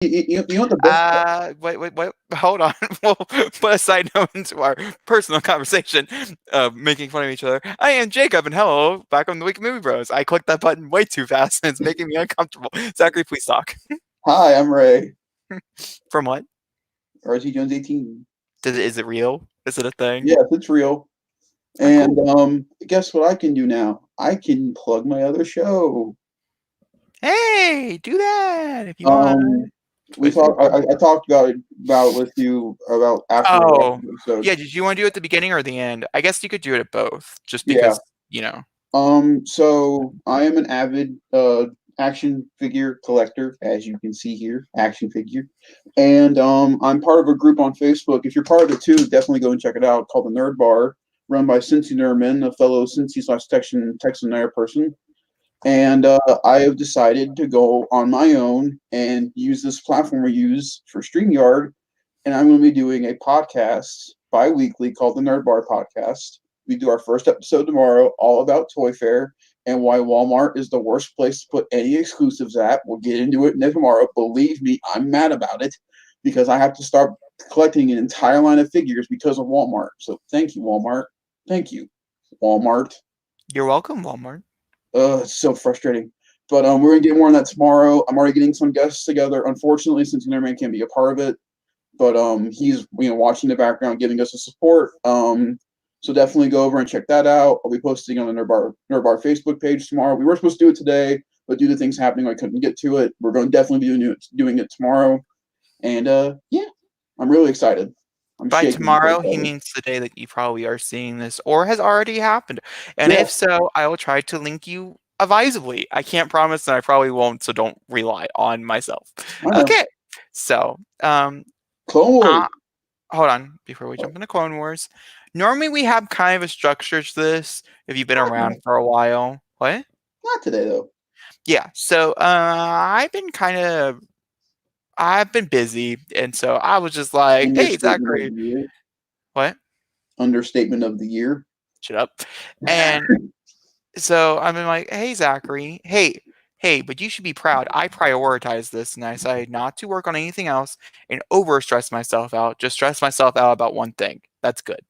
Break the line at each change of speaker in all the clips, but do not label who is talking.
You know what the best?
Wait. Hold on. We'll put a side note into our personal conversation of making fun of each other. I am Jacob, and hello, back on the Week of Movie Bros. I clicked that button way too fast, and it's making me uncomfortable. Zachary, please talk.
Hi, I'm Ray.
From what?
RT Jones 18.
Is it real? Is it a thing?
Yes, it's real.
Oh,
And
cool.
guess what I can do now? I can plug my other show.
Hey, do that if you want.
Um, we
If you
talked.
want.
I talked about with you about after the last
Oh,
episode.
yeah. Did you want to do it at the beginning or the end? I guess you could do it at both, just
Yeah.
because you know.
So I am an avid action figure collector, as you can see here, action figure, and I'm part of a group on Facebook. If you're part of it too, definitely go and check it out. Called the Nerd Bar, run by Cincy Nerman, a fellow Cincy/Texan Nerd person. And I have decided to go on my own and use this platform we use for StreamYard, and I'm going to be doing a podcast bi-weekly called the Nerd Bar Podcast. We do our first episode tomorrow, all about Toy Fair and why Walmart is the worst place to put any exclusives at. We'll get into it tomorrow. Believe me, I'm mad about it because I have to start collecting an entire line of figures because of Walmart. So thank you, Walmart. Thank you, Walmart.
You're welcome, Walmart.
It's so frustrating. But we're gonna get more on that tomorrow. I'm already getting some guests together. Unfortunately, since Interman can't be a part of it, but he's watching the background, giving us the support. So definitely go over and check that out. I'll be posting on the Nerd Bar Facebook page tomorrow. We were supposed to do it today, but due to things happening, I couldn't get to it. We're going to definitely be doing it tomorrow, and yeah, I'm really excited. I'm
By
shaking. I'm so
tomorrow, he
excited.
means the day that you probably are seeing this or has already happened. And
Yeah,
if so, I will try to link you advisably. I can't promise, and I probably won't, so don't rely on myself.
I know.
Okay. So,
Clone Wars.
uh, hold on before we jump into Clone Wars. Normally, we have kind of a structure to this if you've been around for a while. What?
Not today though.
Yeah. So, I've been busy, and so I was just like, "Hey,
Understatement of
Zachary,
the year.
what?
Understatement of the year.
Shut up." And so I've been like, "Hey, Zachary, hey, but you should be proud. I prioritize this, and I decided not to work on anything else and over stress myself out. Just stress myself out about one thing. That's good.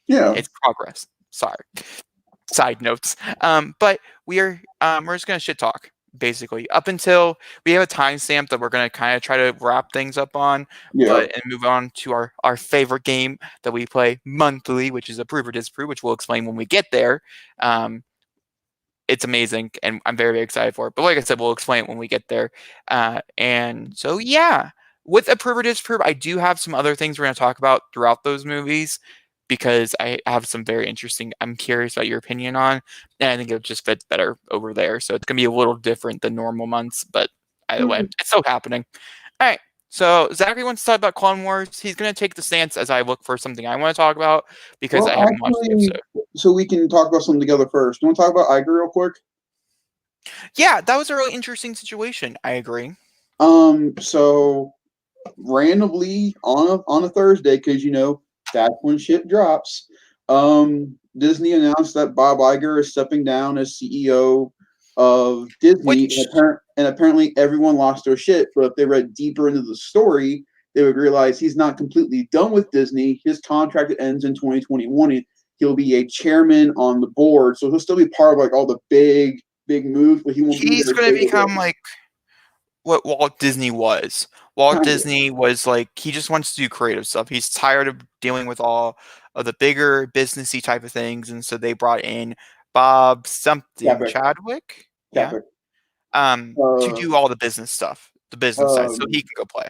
Yeah.
It's progress. Sorry. Side notes. But we're just gonna shit talk." Basically, up until we have a timestamp that we're gonna kind of try to wrap things up on,
Yeah.
but and move on to our favorite game that we play monthly, which is Approve or Disapprove, which we'll explain when we get there. Um, it's amazing, and I'm very, very excited for it. But like I said, we'll explain it when we get there. And so, yeah, with Approve or Disapprove, I do have some other things we're going to talk about throughout those movies because I have some very interesting. I'm curious about your opinion on, and I think it just fits better over there. So it's going to be a little different than normal months, but either way,
Mhm.
it's still happening. All right. So Zachary wants to talk about Clone Wars. He's going to take the stance as I look for something I want to talk about because I
Well,
haven't watched the
actually,
episode.
so we can talk about something together first. You want to talk about Iger real quick?
Yeah, that was a really interesting situation. I agree.
So randomly on a Thursday, because that's when shit drops. Disney announced that Bob Iger is stepping down as CEO of Disney,
Which
and apparently everyone lost their shit. But if they read deeper into the story, they would realize he's not completely done with Disney. His contract ends in 2021. He'll be a chairman on the board, so he'll still be part of like all the big moves, but he won't be
he's
there
going
day
to
to
become
day.
like what Walt Disney was. Walt
Kind of.
Disney was like he just wants to do creative stuff. He's tired of dealing with all of the bigger businessy type of things, and so they brought in Bob something
Capic.
Chadwick, yeah,
Capic.
to
Uh,
do all the business stuff, the business side, so he
um,
can go play.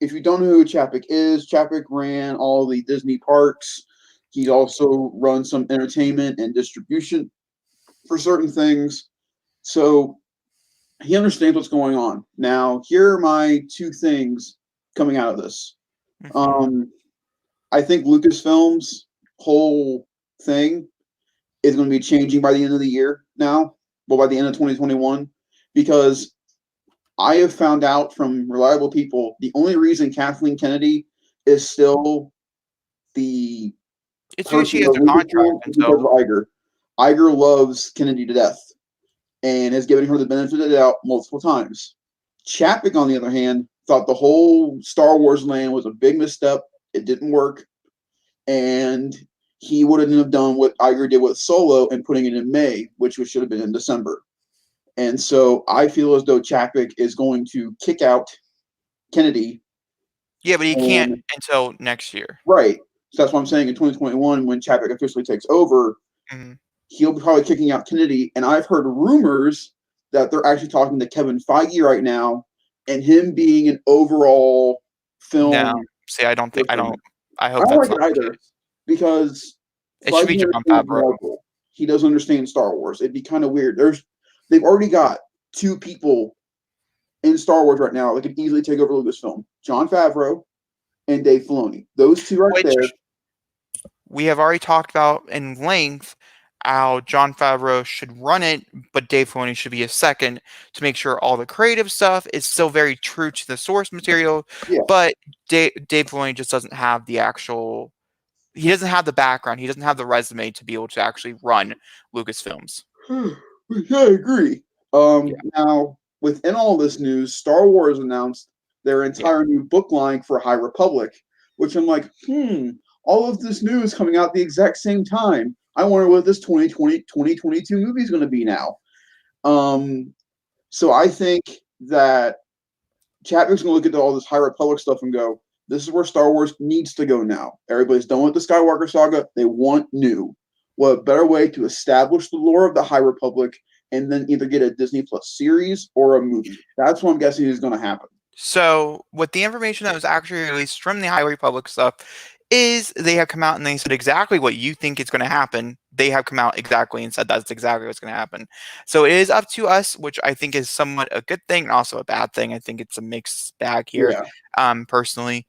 if you don't know who Chapek is, Chapek ran all the Disney parks. He also runs some entertainment and distribution for certain things. So he understands what's going on. Now, here are my two things coming out of this.
Hmm.
Um, I think Lucasfilm's whole thing is going to be changing by the end of the year now, well, by the end of 2021, because I have found out from reliable people the only reason Kathleen Kennedy is still the
It's because she
person
has
of
a contract
Lucasfilm is because of
until
Iger. Iger loves Kennedy to death and has given her the benefit of the doubt multiple times. Chapek, on the other hand, thought the whole Star Wars land was a big misstep. It didn't work, and he wouldn't have done what Iger did with Solo and putting it in May, which should have been in December. And so I feel as though Chapek is going to kick out Kennedy.
Yeah, but he can't until next year.
Right. So that's what I'm saying. In 2021, when Chapek officially takes over, he'll be probably kicking out Kennedy. And I've heard rumors that they're actually talking to Kevin Feige right now, and him being an overall film.
No, see, I don't think. I don't. I hope
I don't
that's
like
not
it either, because
it should be John Favreau.
He doesn't understand Star Wars. It'd be kind of weird. They've already got two people in Star Wars right now that could easily take over Lucasfilm: Jon Favreau and Dave Filoni. Those two right there.
We have already talked about in length how Jon Favreau should run it, but Dave Filoni should be a second to make sure all the creative stuff is still very true to the source material.
Yeah.
But Dave Filoni just doesn't have the actual. He doesn't have the background. He doesn't have the resume to be able to actually run Lucasfilms.
I agree. Now, within all this news, Star Wars announced their entire new book line for High Republic, which I'm like, all of this news coming out at the exact same time. I wonder what this 2022 movie is going to be now. So I think that Chapman's going to look at all this High Republic stuff and go, this is where Star Wars needs to go now. Everybody's done with the Skywalker saga. They want new. What better way to establish the lore of the High Republic and then either get a Disney Plus series or a movie? That's what I'm guessing is going to happen.
So, with the information that was actually released from the High Republic stuff, is they have come out and they said exactly what you think is going to happen. They have come out exactly and said that's exactly what's going to happen. So it is up to us, which I think is somewhat a good thing and also a bad thing. I think it's a mixed bag here. Personally,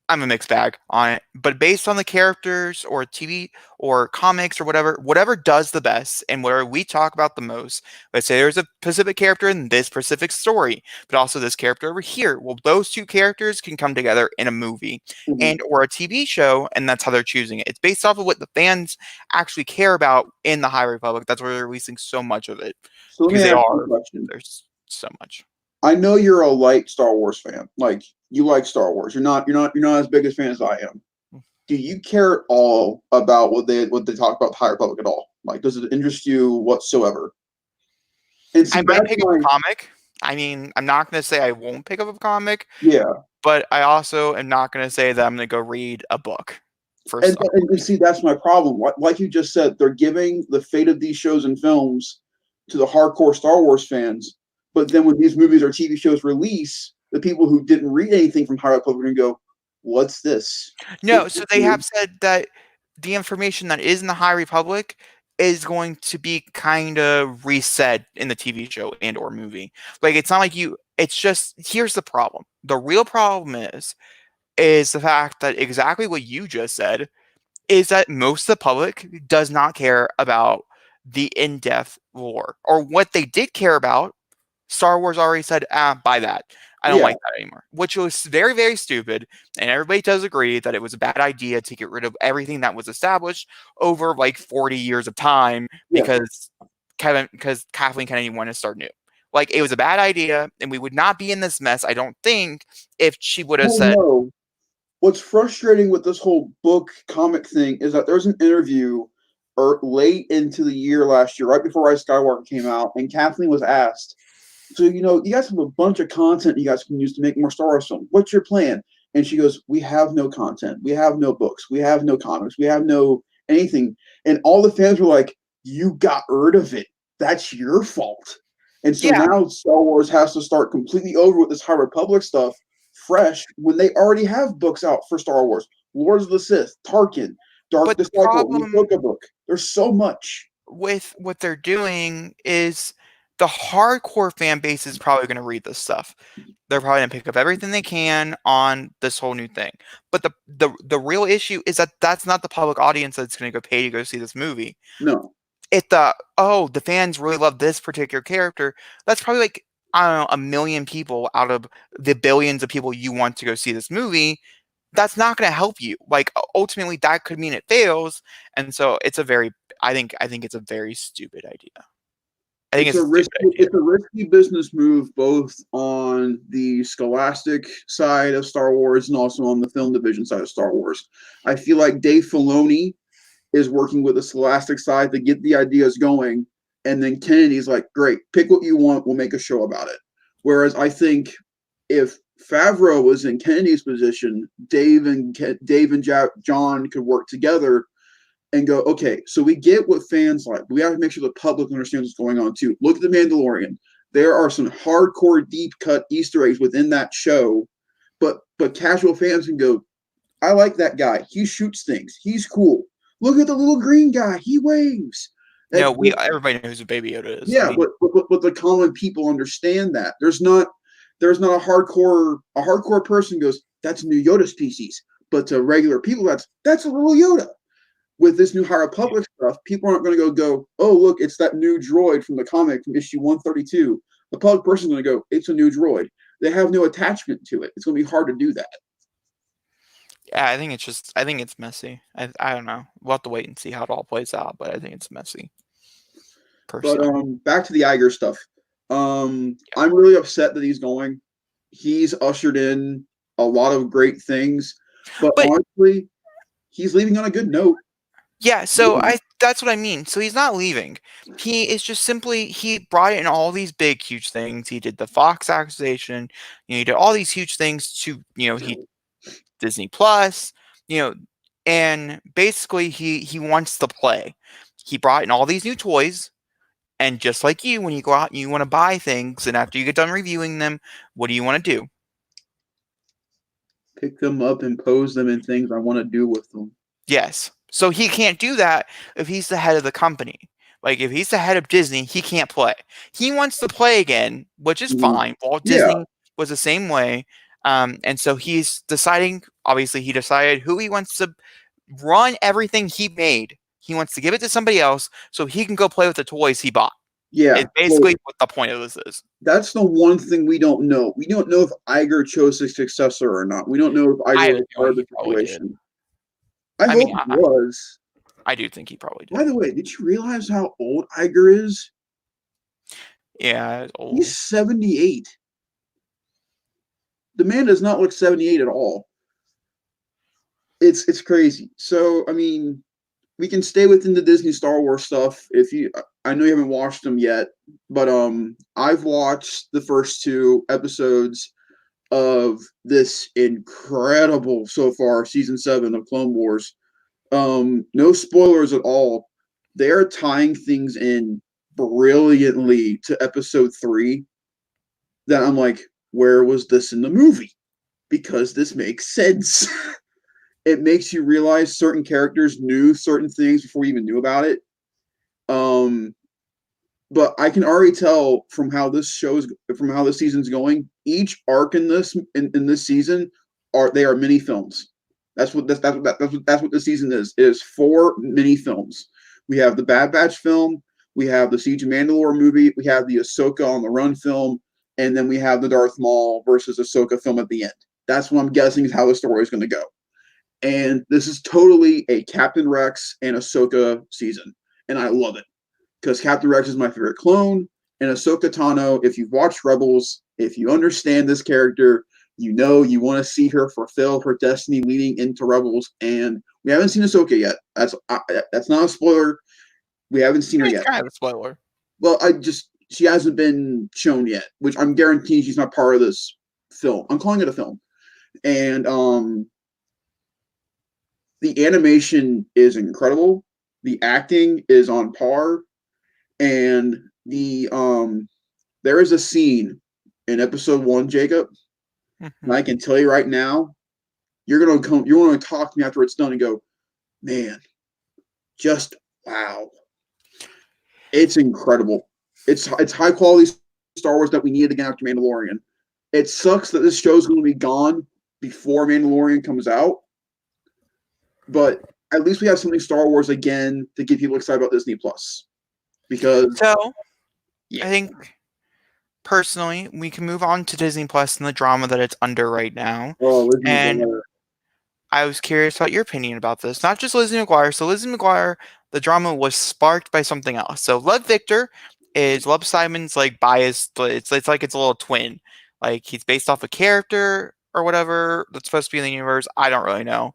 I'm a mixed bag on it, but based on the characters or TV or comics or whatever does the best and whatever we talk about the most, let's say there's a specific character in this specific story, but also this character over here. Well, those two characters can come together in a movie and or a TV show, and that's how they're choosing it. It's based off of what the fans actually care about in the High Republic. That's where they're releasing so much of it.
So
because they are. There's so much.
I know you're a light Star Wars fan. Like, you like Star Wars. You're not as big a fan as I am. Do you care at all about what they talk about the High Republic at all? Like, does it interest you whatsoever?
And see, I might pick up a comic. I mean, I'm not going to say I won't pick up a comic.
Yeah.
But I also am not going to say that I'm going to go read a book.
And see, that's my problem. Like you just said, they're giving the fate of these shows and films to the hardcore Star Wars fans. But then when these movies or TV shows release, the people who didn't read anything from High Republic are going to go, what's this?
No, so they have said that the information that is in the High Republic is going to be kind of reset in the TV show and or movie. Like, it's not like it's just, here's the problem. The real problem is the fact that exactly what you just said is that most of the public does not care about the in-depth lore, or what they did care about. Star Wars already said, buy that. I don't like that anymore, which was very, very stupid. And everybody does agree that it was a bad idea to get rid of everything that was established over like 40 years of time because Kathleen Kennedy wanted to start new. Like, it was a bad idea, and we would not be in this mess, I don't think, if she would have said.
No. What's frustrating with this whole book comic thing is that there's an interview late into the year last year, right before Rise of Skywalker came out, and Kathleen was asked, so, you guys have a bunch of content you guys can use to make more Star Wars films. What's your plan? And she goes, we have no content. We have no books. We have no comics. We have no anything. And all the fans were like, you got rid of it. That's your fault. And so now Star Wars has to start completely over with this High Republic stuff fresh when they already have books out for Star Wars. Lords of the Sith, Tarkin, Dark Disciple, the book. There's so much.
With what they're doing is the hardcore fan base is probably going to read this stuff. They're probably going to pick up everything they can on this whole new thing. But the real issue is that that's not the public audience that's going to go pay to go see this movie.
No.
The fans really love this particular character. That's probably like, I don't know, 1 million people out of the billions of people you want to go see this movie. That's not going to help you. Like, ultimately, that could mean it fails. And so it's I think it's a very stupid idea. I think
It's
it's
a
a stupid
risky
idea.
business move, both on the scholastic side of Star Wars and also on the film division side of Star Wars. I feel like Dave Filoni is working with the scholastic side to get the ideas going, and then Kennedy's like, "Great, pick what you want. We'll make a show about it." Whereas I think if Favreau was in Kennedy's position, Dave and John could work together and go, okay, so we get what fans like. We have to make sure the public understands what's going on too. Look at The Mandalorian. There are some hardcore, deep cut Easter eggs within that show, but casual fans can go, I like that guy. He shoots things. He's cool. Look at the little green guy. He waves.
No, everybody knows who Baby Yoda is. I
Yeah,
mean,
but the common people understand that. There's not a hardcore person goes, that's a new Yoda species. But to regular people, that's a little Yoda. With this new High Republic stuff, people aren't going to go, oh, look, it's that new droid from the comic from issue 132. The public person's going to go, it's a new droid. They have no attachment to it. It's going to be hard to do that.
yeah, I think it's messy. I don't know. We'll have to wait and see how it all plays out, but I think it's messy.
But
Personally.
back to the Iger stuff. I'm really upset that he's going. He's ushered in a lot of great things, but honestly, he's leaving on a good note.
Yeah, so that's what I mean. So he's not leaving. He is just simply he brought in all these big, huge things. He did the Fox acquisition. He did all these huge things to he Disney Plus. And basically he wants to play. He brought in all these new toys, and just like you, when you go out and you want to buy things, and after you get done reviewing them, what do you want to do?
Pick them up and pose them in things I want to do with them.
Yes. So he can't do that if he's the head of the company. Like, if he's the head of Disney, he can't play. He wants to play again, which is fine. Walt Disney was the same way. And so he's deciding, obviously, he decided who he wants to run everything he made. He wants to give it to somebody else so he can go play with the toys he bought.
Yeah.
It's basically what the point of this is.
That's the one thing we don't know. We don't know if Iger chose his successor or not. We don't know if Iger was part of the situation. I hope he was.
I do think he probably did.
By the way, did you realize how old Iger is?
Yeah, old.
He's 78. The man does not look 78 at all. It's crazy. So, I mean, we can stay within the Disney Star Wars stuff. I know you haven't watched them yet, but I've watched the first 2 episodes of this incredible so far season 7 of Clone Wars. No spoilers at all. They are tying things in brilliantly to episode 3 that I'm like, where was this in the movie? Because this makes sense. It makes you realize certain characters knew certain things before you even knew about it. But I can already tell from how this season's going, each arc in this season are mini films. That's what the season is. It is 4 mini films. We have the Bad Batch film, we have the Siege of Mandalore movie, we have the Ahsoka on the Run film, and then we have the Darth Maul versus Ahsoka film at the end. That's what I'm guessing is how the story is going to go. And this is totally a Captain Rex and Ahsoka season, and I love it because Captain Rex is my favorite clone, and Ahsoka Tano. If you've watched Rebels, if you understand this character, you know you want to see her fulfill her destiny leading into Rebels, and we haven't seen Ahsoka yet. That's not a spoiler. We haven't seen her yet.
Kind of a spoiler.
Well, she hasn't been shown yet, which I'm guaranteeing she's not part of this film. I'm calling it a film, and the animation is incredible. The acting is on par, and there is a scene in episode 1, Jacob. And I can tell you right now, you're gonna talk to me after it's done and go, man, just wow. It's incredible. It's high quality Star Wars that we needed again after Mandalorian. It sucks that this show's going to be gone before Mandalorian comes out, but at least we have something Star Wars again to get people excited about Disney Plus. Because
I think personally we can move on to Disney Plus and the drama that it's under right now. And I was curious about your opinion about this. Not just Lizzie McGuire. So Lizzie McGuire, the drama was sparked by something else. So Love Victor is Love Simon's like biased. It's like it's a little twin. Like he's based off a character or whatever that's supposed to be in the universe. I don't really know.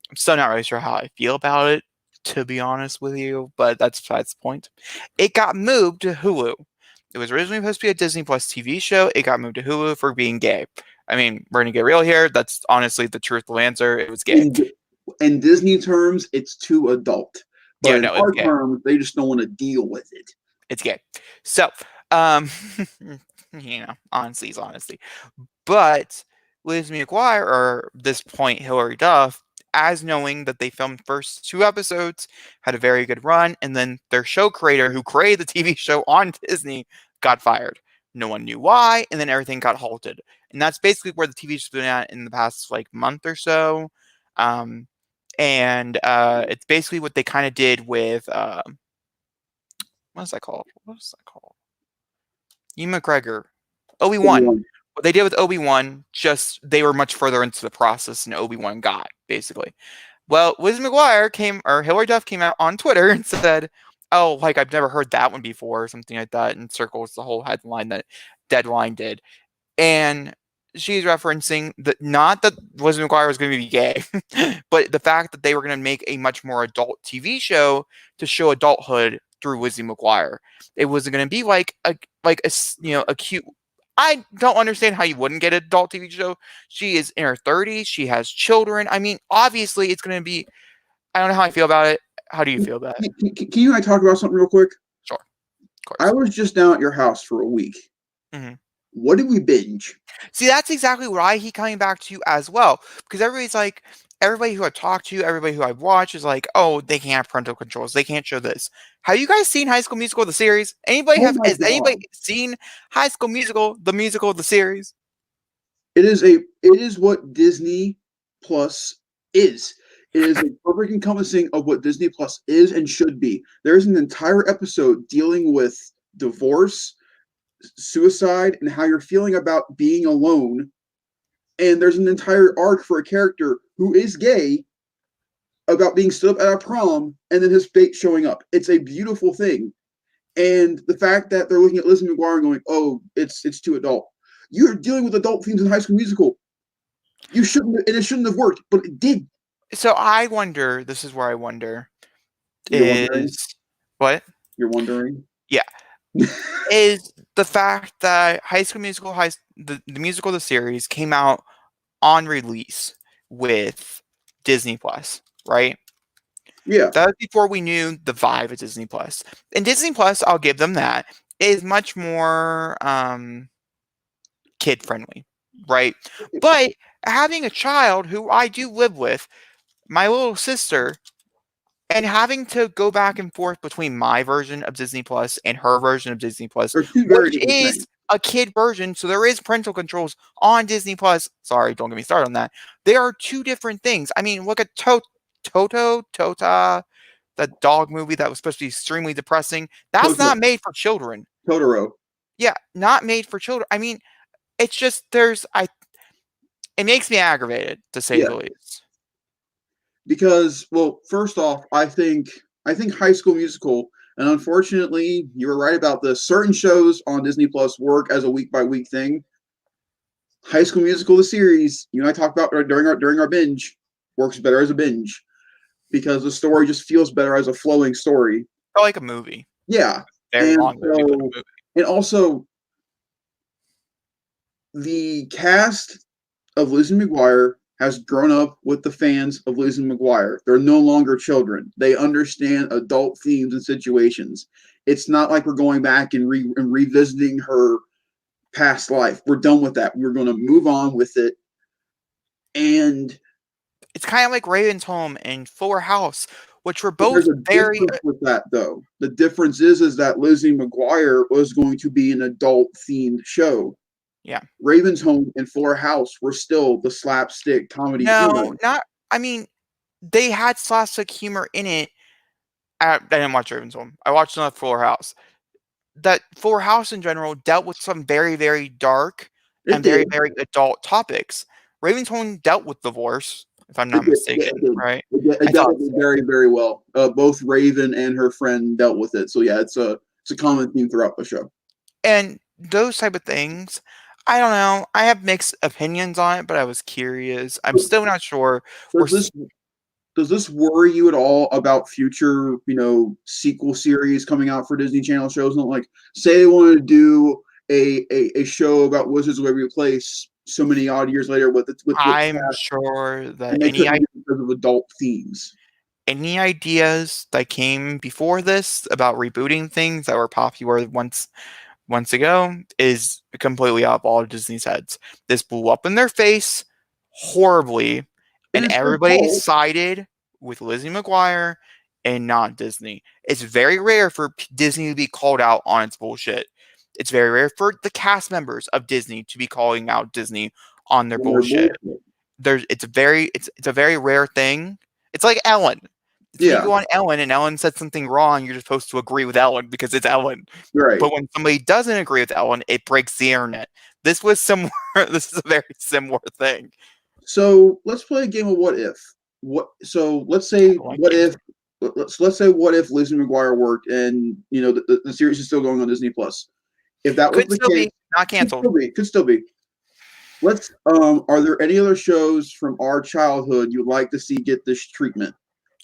I'm still not really sure how I feel about it, to be honest with you, but that's besides the point. It got moved to Hulu. It was originally supposed to be a Disney Plus TV show. It got moved to Hulu for being gay. I mean, we're gonna get real here. That's honestly the truthful answer. It was gay.
In Disney terms, it's too adult. But
Yeah,
in
no, it's
our
gay.
terms, they just don't want to deal with it.
It's gay. So, um, honesty is honesty. But Liz McGuire, or at this point Hilary Duff, as knowing that they filmed first 2 episodes, had a very good run, and then their show creator, who created the TV show on Disney, got fired. No one knew why, and then everything got halted. And that's basically where the TV show's been at in the past like month or so. It's basically what they kind of did with what is that called? Ewan McGregor. Obi-Wan. What they did with Obi-Wan, just they were much further into the process than Obi-Wan got, basically. Well, Liz McGuire Hilary Duff came out on Twitter and said, "Oh, like I've never heard that one before," or something like that, and circles the whole headline that Deadline did. And she's referencing that not that Liz McGuire was going to be gay, but the fact that they were going to make a much more adult TV show to show adulthood through Lizzie McGuire. It wasn't going to be like a cute. I don't understand how you wouldn't get an adult TV show. She is in her 30s. She has children. I mean, obviously, it's going to be. I don't know how I feel about it. How do you feel about it?
Can you and I talk about something real quick?
Sure, of course.
I was just down at your house for a week.
Mm-hmm.
What did we binge?
See, that's exactly what I keep coming back to as well. Because everybody's like, everybody who I talk to, everybody who I watch is like, oh, they can't have parental controls. They can't show this. Have you guys seen High School Musical, the series? Has anybody seen High School Musical, the series?
It is what Disney Plus is. It is a perfect encompassing of what Disney Plus is and should be. There's an entire episode dealing with divorce, suicide, and how you're feeling about being alone. And there's an entire arc for a character who is gay about being stood up at a prom and then his fate showing up. It's a beautiful thing. And the fact that they're looking at Lizzie McGuire and going, oh, it's too adult. You're dealing with adult themes in High School Musical. You shouldn't, and it shouldn't have worked, but it did.
So I wonder, this is where I wonder, what?
You're wondering?
Yeah. Is the fact that High School Musical, the musical, the series, came out on release with Disney Plus, right?
Yeah.
That was before we knew the vibe of Disney Plus. And Disney Plus, I'll give them that, is much more kid-friendly, right? But having a child who I do live with, my little sister, and having to go back and forth between my version of Disney Plus and her version of Disney Plus, which is a kid version, so there is parental controls on Disney Plus. Sorry, don't get me started on that. There are two different things. I mean, look at Tota, that dog movie that was supposed to be extremely depressing. That's not made for children.
Totoro.
Yeah, not made for children. I mean, it's just it makes me aggravated, to say the least.
Because, well, first off, I think High School Musical, and unfortunately, you were right about this. Certain shows on Disney Plus work as a week by week thing. High School Musical, the series, you and I talked about during our binge, works better as a binge because the story just feels better as a flowing story.
I like a movie.
Yeah,
very long movie.
And also, the cast of Lizzie McGuire has grown up with the fans of Lizzie McGuire. They're no longer children. They understand adult themes and situations. It's not like we're going back and revisiting her past life. We're done with that. We're going to move on with it. And
it's kind of like Raven's Home and Fuller House, which were both very
with that though. The difference is that Lizzie McGuire was going to be an adult themed show.
Yeah.
Raven's Home and Fuller House were still the slapstick comedy.
No, not. I mean, they had slapstick humor in it. I didn't watch Raven's Home. I watched enough Fuller House. That Fuller House in general dealt with some very, very dark and very, very adult topics. Raven's Home dealt with divorce, if I'm not mistaken, right?
It dealt with it very, very well. Both Raven and her friend dealt with it. So yeah, it's a It's a common theme throughout the show.
And those type of things, I don't know. I have mixed opinions on it, but I was curious. I'm still not sure. We're
Does this does this worry you at all about future, sequel series coming out for Disney Channel shows? Not like, say they wanted to do a show about Wizards of Waverly Place so many odd years later with
I'm
cast,
sure that
and they couldn't do it because of adult themes.
any ideas that came before this about rebooting things that were popular once ago is completely out of all of Disney's heads. This blew up in their face horribly,
And
and
it's their
everybody
fault.
sided with Lizzie McGuire and not Disney. It's very rare for Disney to be called out on its bullshit. It's very rare for the cast members of Disney to be calling out Disney on their bullshit. It's a very rare thing. It's like Ellen. It's when you
Yeah,
go on Ellen and Ellen said something wrong, you're supposed to agree with Ellen because it's Ellen.
right.
But when somebody doesn't agree with Ellen, it breaks the internet. This was similar. This is a very similar thing.
So let's play a game of what if. Let's say
Like
what
games.
if let's say what if Lizzie McGuire worked and the series is still going on Disney Plus. If that was
Could
the
still
case,
be not canceled.
could still be. Let's are there any other shows from our childhood you'd like to see get this treatment?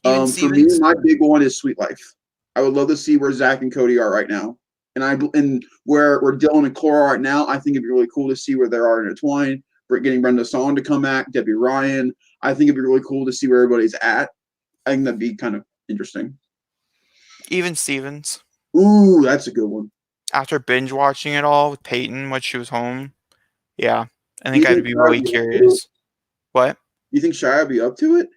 Even
For me,
Stevens.
my big one is Sweet Life. I would love to see where Zach and Cody are right now, and where Dylan and Cora are right now. I think it'd be really cool to see where they are intertwined. We're getting Brenda Song to come back, Debbie Ryan. I think it'd be really cool to see where everybody's at. I think that'd be kind of interesting.
Even Stevens.
Ooh, that's a good one.
After binge watching it all with Peyton when she was home, yeah, I
Do you
think I'd
think
be
Shia
really
would be up to it?
curious. What?
You think Shia would be up to it?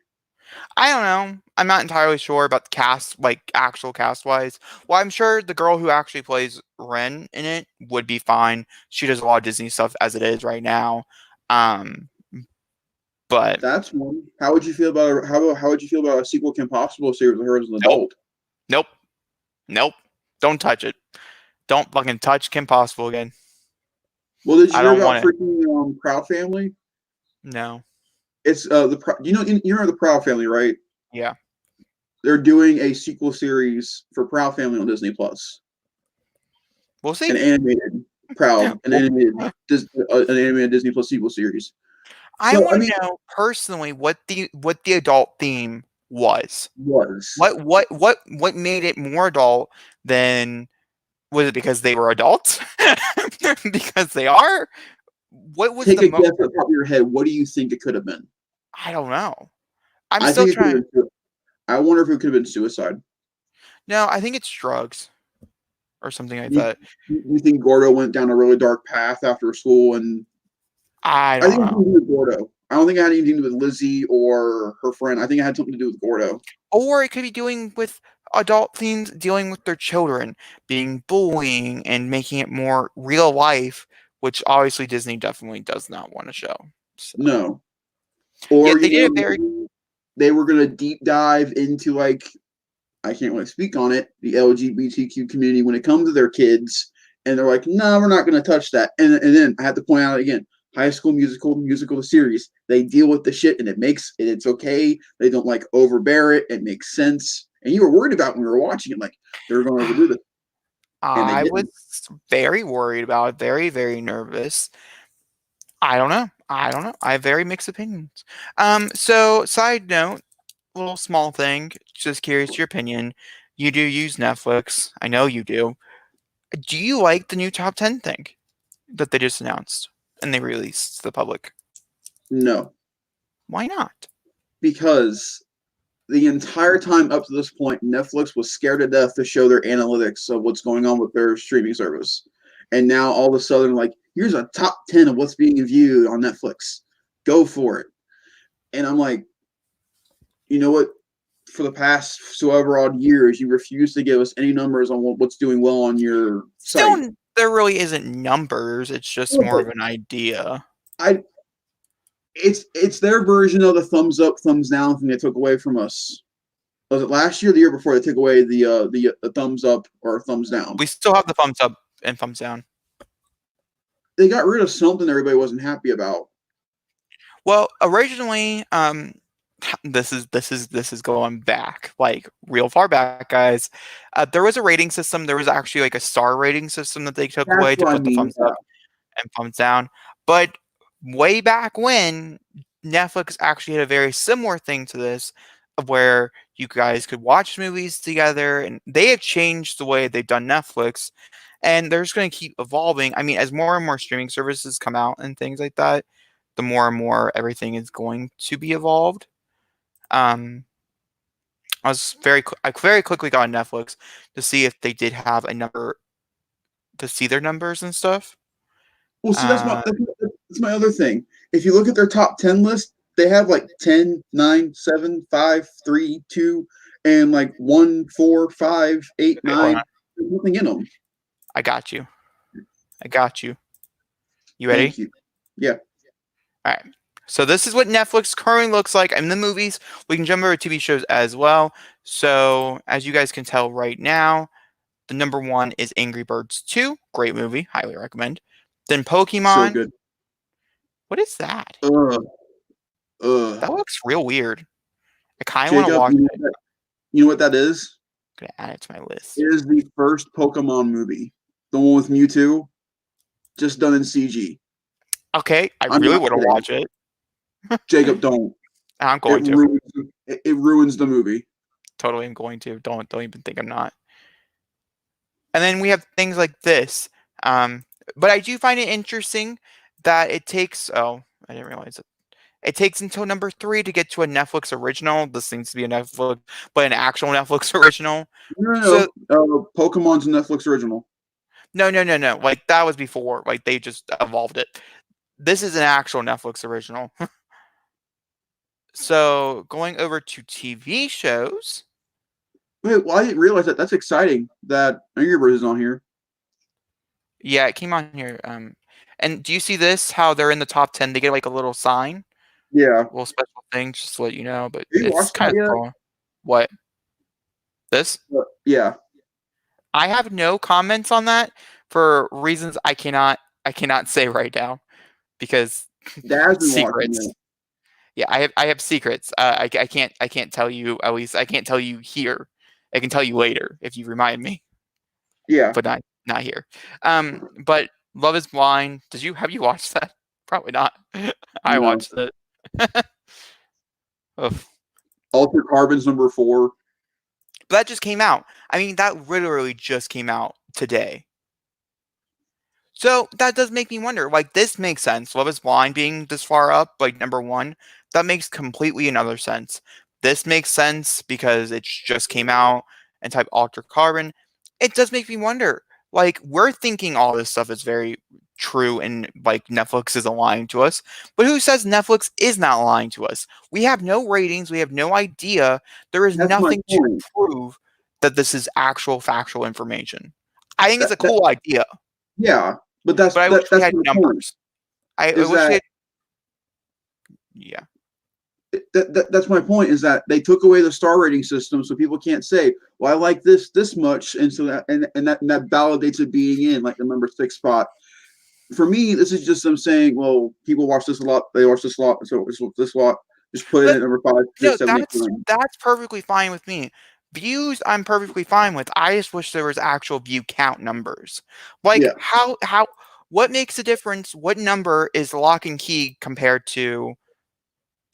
I don't know. I'm not entirely sure about the cast, like actual cast wise. Well, I'm sure the girl who actually plays Ren in it would be fine. She does a lot of Disney stuff as it is right now. Um, but
That's one. How would you feel about how would you feel about a sequel Kim Possible series with her as an
nope,
adult?
nope, nope. Don't touch it. Don't fucking touch Kim Possible again.
Well, did you
I
hear
don't
about
want it.
freaking Proud Family?
No.
It's you know the Proud Family, right?
Yeah.
They're doing a sequel series for Proud Family on Disney Plus,
We'll see.
an animated an animated Disney Plus sequel series.
I
So I
want
mean,
to know personally what the adult theme was.
was
What made it more adult than was it because they were adults? Because they are? What was
take
the
a guess at the top of your head. What do you think it could have been?
I don't know. I'm
I
still
think it could
trying.
have been. I wonder if it could have been suicide.
No, I think it's drugs or something like
You,
that.
you think Gordo went down a really dark path after school, and
I
I
don't
think it had
know.
something to do with Gordo. I don't think it had anything to do with Lizzie or her friend. I think it had something to do with Gordo.
Or it could be doing with adult themes dealing with their children, being bullying and making it more real life, which obviously Disney definitely does not want to show. So
No, or
yet they did a very
maybe they were gonna deep dive into like I can't really speak on it, the LGBTQ community when it comes to their kids, and they're like, no, we're not gonna touch that. And then I have to point out again, High School Musical the series, they deal with the shit and it's okay. They don't like overbear it. It makes sense. And you were worried about when we were watching it, like they're going to overdo this, and they
I was
didn't.
very worried about it, very, very nervous. I don't know. I don't know. I have very mixed opinions. So side note, little small thing, just curious your opinion. You do use Netflix. I know you do. Do you like the new top 10 thing that they just announced and they released to the public?
No,
Why not?
because the entire time up to this point, Netflix was scared to death to show their analytics of what's going on with their streaming service. And now all of a sudden, like, here's a top 10 of what's being viewed on Netflix. Go for it. And I'm like, you know what? For the past so ever odd years, you refuse to give us any numbers on what's doing well on your site.
Still, there really isn't numbers. It's just more of an idea.
I it's their version of the thumbs up, thumbs down thing they took away from us. Was it last year, or the year before? They took away the thumbs up or thumbs down.
We still have the thumbs up and thumbs down.
They got rid of something everybody wasn't happy about.
Well, originally, this is going back, like real far back, guys. There was a rating system. There was actually like a star rating system that they took
That's
away to
what I
put the
mean.
thumbs up and thumbs down. But way back when, Netflix actually had a very similar thing to this, of where you guys could watch movies together, and they have changed the way they've done Netflix, and they're just going to keep evolving. I mean, as more and more streaming services come out and things like that, the more and more everything is going to be evolved. Um, I very quickly got on Netflix to see if they did have a number to see their numbers and stuff.
Well, see,
Uh,
that's my other thing. If you look at their top 10 list, they have like 10, 9, 7, 5, 3, 2, and like 1, 4, 5, 8,
okay, hold on.
9. There's nothing in them.
I got you. I got you. You ready?
Thank you. Yeah.
All right. So this is what Netflix currently looks like. In the movies, we can jump over to TV shows as well. So as you guys can tell right now, the number one is Angry Birds 2. Great movie. Highly recommend. Then
So
Pokemon.
good.
What is that?
Ugh. Ugh.
That looks real weird. I kind of want to
Jacob,
watch it.
you know what that is?
I'm going to add it to my list.
It is the first Pokemon movie. The one with Mewtwo, just done in CG.
Okay. I
I'm
really
not
want to
kidding.
watch it.
Jacob, don't.
I'm going to.
It ruins the movie.
Totally am going to. Don't even think I'm not. And then we have things like this. But I do find it interesting that it takes, oh, I didn't realize it. It takes until number 3 to get to a Netflix original. This seems to be a Netflix, but an actual Netflix original. So
No. Pokemon's a Netflix original.
no. Like that was before. Like they just evolved it. This is an actual Netflix original. So going over to TV shows.
Wait, well, I didn't realize that. That's exciting that Angry Birds is on here.
Yeah, it came on here. And do you see this? How they're in the top 10? They get like a little sign,
Yeah.
a little special thing, just to let you know. But
Have you
it's
watched
kind
that
of
yet?
cool. What? This?
Yeah.
I have no comments on that for reasons I cannot say right now because
Dad's been watching
secrets.
it.
Yeah, I have secrets. I can't tell you, at least I can't tell you here. I can tell you later if you remind me,
Yeah.
but not here. But Love Is Blind. Have you watched that? Probably not. I
No.
watched it. Ugh.
Altered Carbon's number 4.
But that just came out. I mean, that literally just came out today. So that does make me wonder. Like, this makes sense. Love Is Blind being this far up, like number 1, that makes completely another sense. This makes sense because it just came out and type Altered Carbon. It does make me wonder. Like, we're thinking all this stuff is very true and like Netflix is lying to us. But who says Netflix is not lying to us? We have no ratings. We have no idea. There is
That's my
nothing to
point.
prove that this is actual factual information. I think it's a
That
cool idea.
yeah, but
But I wish we
that's
had
my point.
numbers. I
Is
wish we
that
had. Yeah.
that's my point, is that they took away the star rating system, so people can't say, well, I like this much, and so that that validates it being in like the number 6 spot. For me, this is just them saying, well, people watch this a lot, they watch this a lot, so this a lot, just put it
But
at number 5,
no,
6, 7, 8, 9.
that's perfectly fine with me. Views, I'm perfectly fine with. I just wish there was actual view count numbers. Like
Yeah,
what makes a difference? What number is Lock and Key compared to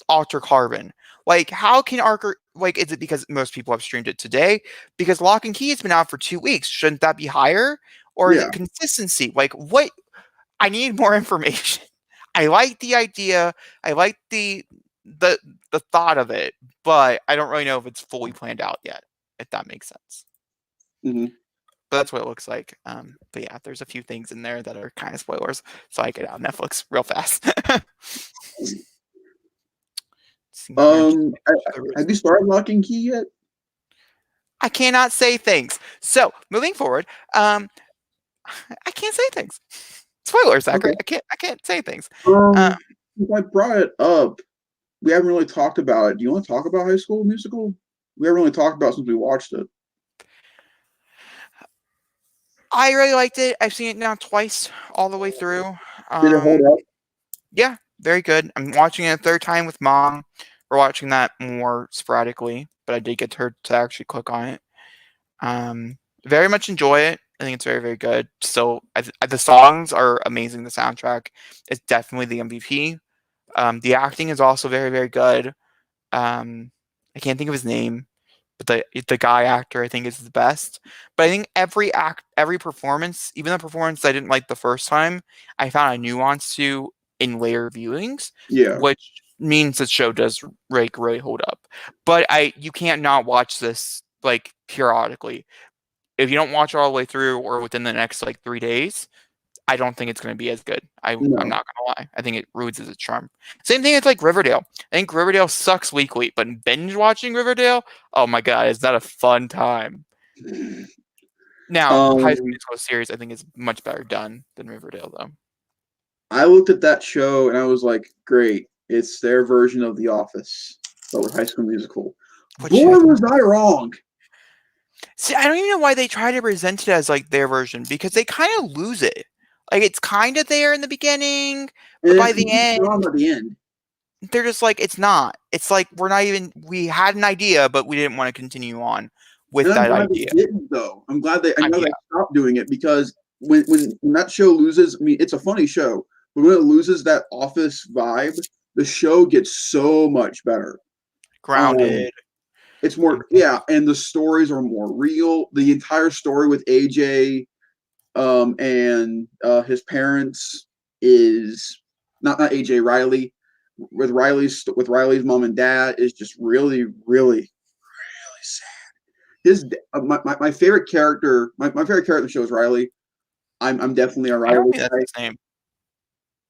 Alter Carbon? Like, how can Archer, like, is it because most people have streamed it today? Because Lock and Key has been out for 2 weeks. Shouldn't that be higher? Or is
yeah.
it consistency? Like, what? I need more information. I like the idea. I like the the thought of it, but I don't really know if it's fully planned out yet, if that makes sense.
Mm-hmm.
But that's what it looks like. But yeah, there's a few things in there that are kind of spoilers, so I get out Netflix real fast. See here,
Have you started Lock and Key yet?
I cannot say things. So moving forward, I can't say things. Spoilers, Zachary.
Okay.
I can't say things.
Since I brought it up, we haven't really talked about it. Do you want to talk about High School Musical? We haven't really talked about it since we watched it.
I really liked it. I've seen it now twice, all the way through.
Did it hold up?
Yeah, very good. I'm watching it a third time with mom. We're watching that more sporadically, but I did get her to actually click on it. Very much enjoy it. I think it's very, very good. So the songs are amazing. The soundtrack is definitely the MVP. The acting is also very, very good. I can't think of his name, but the guy actor I think is the best. But I think every performance, even the performance I didn't like the first time, I found a nuance to in later viewings,
Yeah.
which means the show does like really hold up. But you can't not watch this like periodically. If you don't watch it all the way through or within the next like 3 days, I don't think it's going to be as good. I'm
No.
not going to lie. I think it ruins its charm. Same thing as like Riverdale. I think Riverdale sucks weekly, but binge watching Riverdale, oh my god, is that a fun time? Now, High School
Um,
Musical series, I think is much better done than Riverdale, though.
I looked at that show and I was like, great, it's their version of The Office, but with High School Musical.
Which
Boy, was I wrong.
see, I don't even know why they try to present it as like their version because they kind of lose it. Like it's kind of there in the beginning, but
And
by
it
the
keeps
end,
on at the end.
they're just like it's not. It's like we had an idea, but we didn't want to continue on with
And I'm
that
glad
idea.
they didn't, though. I'm glad they
Yeah,
stopped doing it because when that show loses, I mean, it's a funny show, but when it loses that Office vibe, the show gets so much better.
grounded.
It's more, yeah, and the stories are more real. The entire story with AJ and his parents is not AJ Riley with Riley's mom and dad is just really really sad. My favorite character my favorite character in the show is Riley. I'm definitely a
I don't
Riley
think that's
guy.
his name.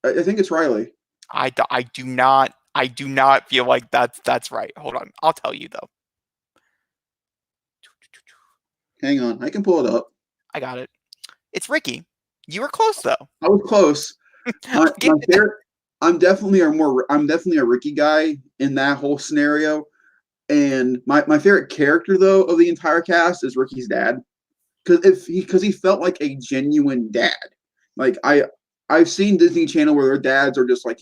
I think it's Riley.
I do not feel like that's right. Hold on, I'll tell you though.
Hang on, I can pull it up.
I got it. It's Ricky. You were close though.
I was close.
I'll give
My
you that.
favorite. I'm definitely a Ricky guy in that whole scenario. And my favorite character though of the entire cast is Ricky's dad, because he felt like a genuine dad. Like I've seen Disney Channel where their dads are just like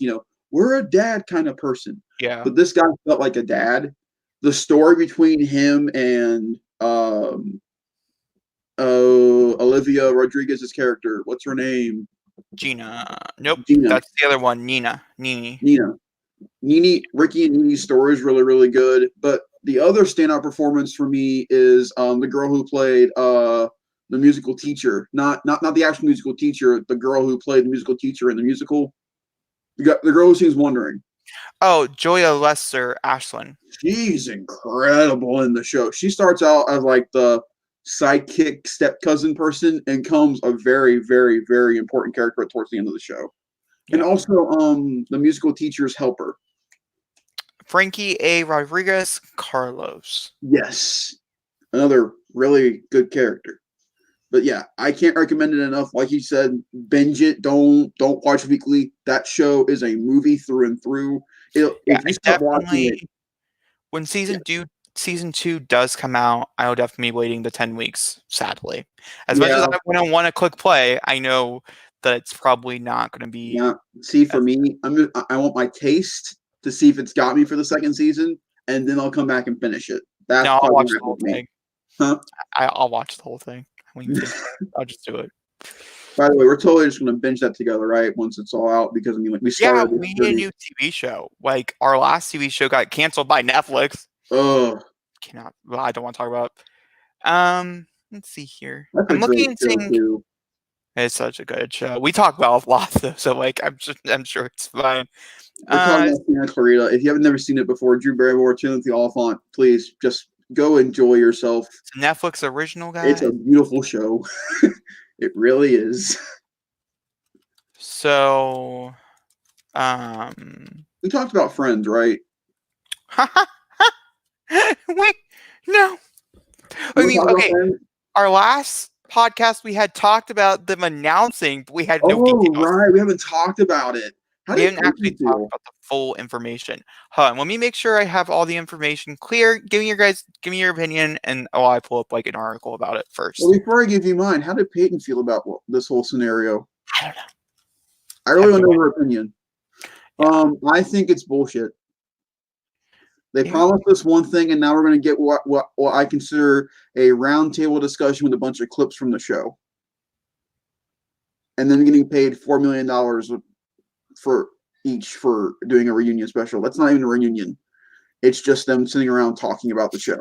we're a dad kind of person,
Yeah,
but this guy felt like a dad. The story between him and Olivia Rodriguez's character, what's her name?
Gina. Nope,
Gina.
that's the other one. Nini.
Nina. Ricky and Nini's story is really, really good. But the other standout performance for me is the girl who played the musical teacher, not the actual musical teacher, the girl who played the musical teacher in the musical. The girl who sings "Wondering."
Oh, Joya Lester Ashland.
She's incredible in the show. She starts out as like the sidekick step cousin person and becomes a very, very, very important character towards the end of the show. And
Yeah.
also the musical teacher's helper.
Frankie A. Rodriguez Carlos.
Yes. Another really good character. But yeah, I can't recommend it enough. Like you said, binge it. Don't watch weekly. That show is a movie through and through.
Yeah,
If you
I
stop watching it,
definitely when
yeah,
season two does come out, I'll definitely be waiting the 10 weeks, sadly. As much as
yeah,
I want to click play, I know that it's probably not going to be
yeah. See, for
as
me, I want my taste to see if it's got me for the second season, and then I'll come back and finish it. That's
no, I'll
probably
watch
what
the whole
with me.
thing.
Huh?
I'll watch the whole thing. I won't even think about it. I'll just do it.
By the way, we're totally just gonna binge that together, right? Once it's all out, because I mean, like, we
Yeah,
started this
we need a
journey.
new TV show. Like our last TV show got canceled by Netflix.
Oh,
Well, I don't want to talk about. Let's see here.
that's a
I'm looking
great
and
show
seeing.
too.
It's such a good show. We talk about a lot though, so like I'm sure it's fine.
We're talking
Uh,
about Santa Clarita. If you haven't never seen it before, Drew Barrymore, Timothy Oliphant, please just go enjoy yourself.
it's a Netflix original,
It's
guy.
a beautiful show. It really is.
So, um,
We talked about Friends, right?
wait, no.
You
I
want to
mean,
talk about
okay,
Friends?
our last podcast we had talked about them announcing, but we had no
Oh,
details.
right. We haven't talked about it. How
We
did
haven't actually
Peyton
talked
feel?
about the full information. Hold on, let me make sure I have all the information clear. Give me your opinion, and I pull up like an article about it
Well,
first.
before I give you mine, how did Peyton feel about this whole scenario?
I don't know.
I
I have
really want
no
to know
idea.
her opinion.
Yeah.
I think it's bullshit. They promised us one thing, and now we're going to get what I consider a roundtable discussion with a bunch of clips from the show, and then getting paid $4 million for each for doing a reunion special. That's not even a reunion. It's just them sitting around talking about the show.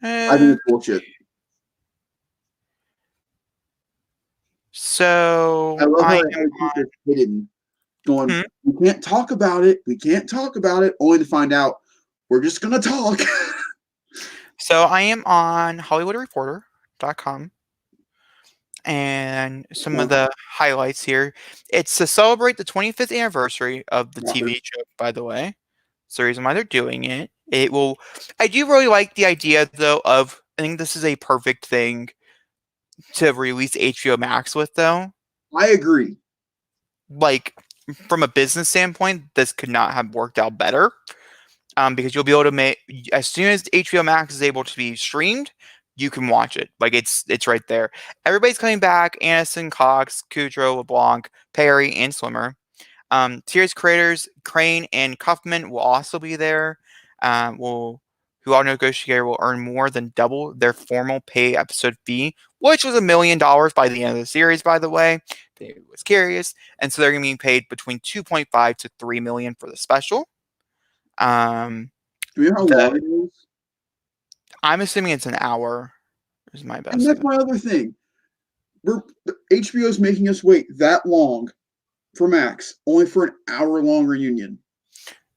I think it's bullshit.
So
I love how they had to keep this hidden, going, we can't talk about it. We can't talk about it, only to find out we're just going to talk.
So I am on HollywoodReporter.com. And some of the highlights here. It's to celebrate the 25th anniversary of the TV show, by the way. It's the reason why they're doing it. It will. I do really like the idea, though, of I think this is a perfect thing to release HBO Max with, though.
I agree.
Like, from a business standpoint, this could not have worked out better. Because you'll be able to make, as soon as HBO Max is able to be streamed, you can watch it. Like, it's right there. Everybody's coming back. Aniston, Cox, Kudrow, LeBlanc, Perry, and Swimmer. Series creators Crane and Kaufman will also be there. Who all negotiator will earn more than double their formal pay episode fee, which was $1 million by the end of the series, by the way. They was curious. And so they're going to be paid between 2.5 to 3 million for the special.
Do you know how long it is?
I'm assuming it's an hour. Is my best.
And that's my other thing. HBO's making us wait that long for Max, only for an hour-long reunion.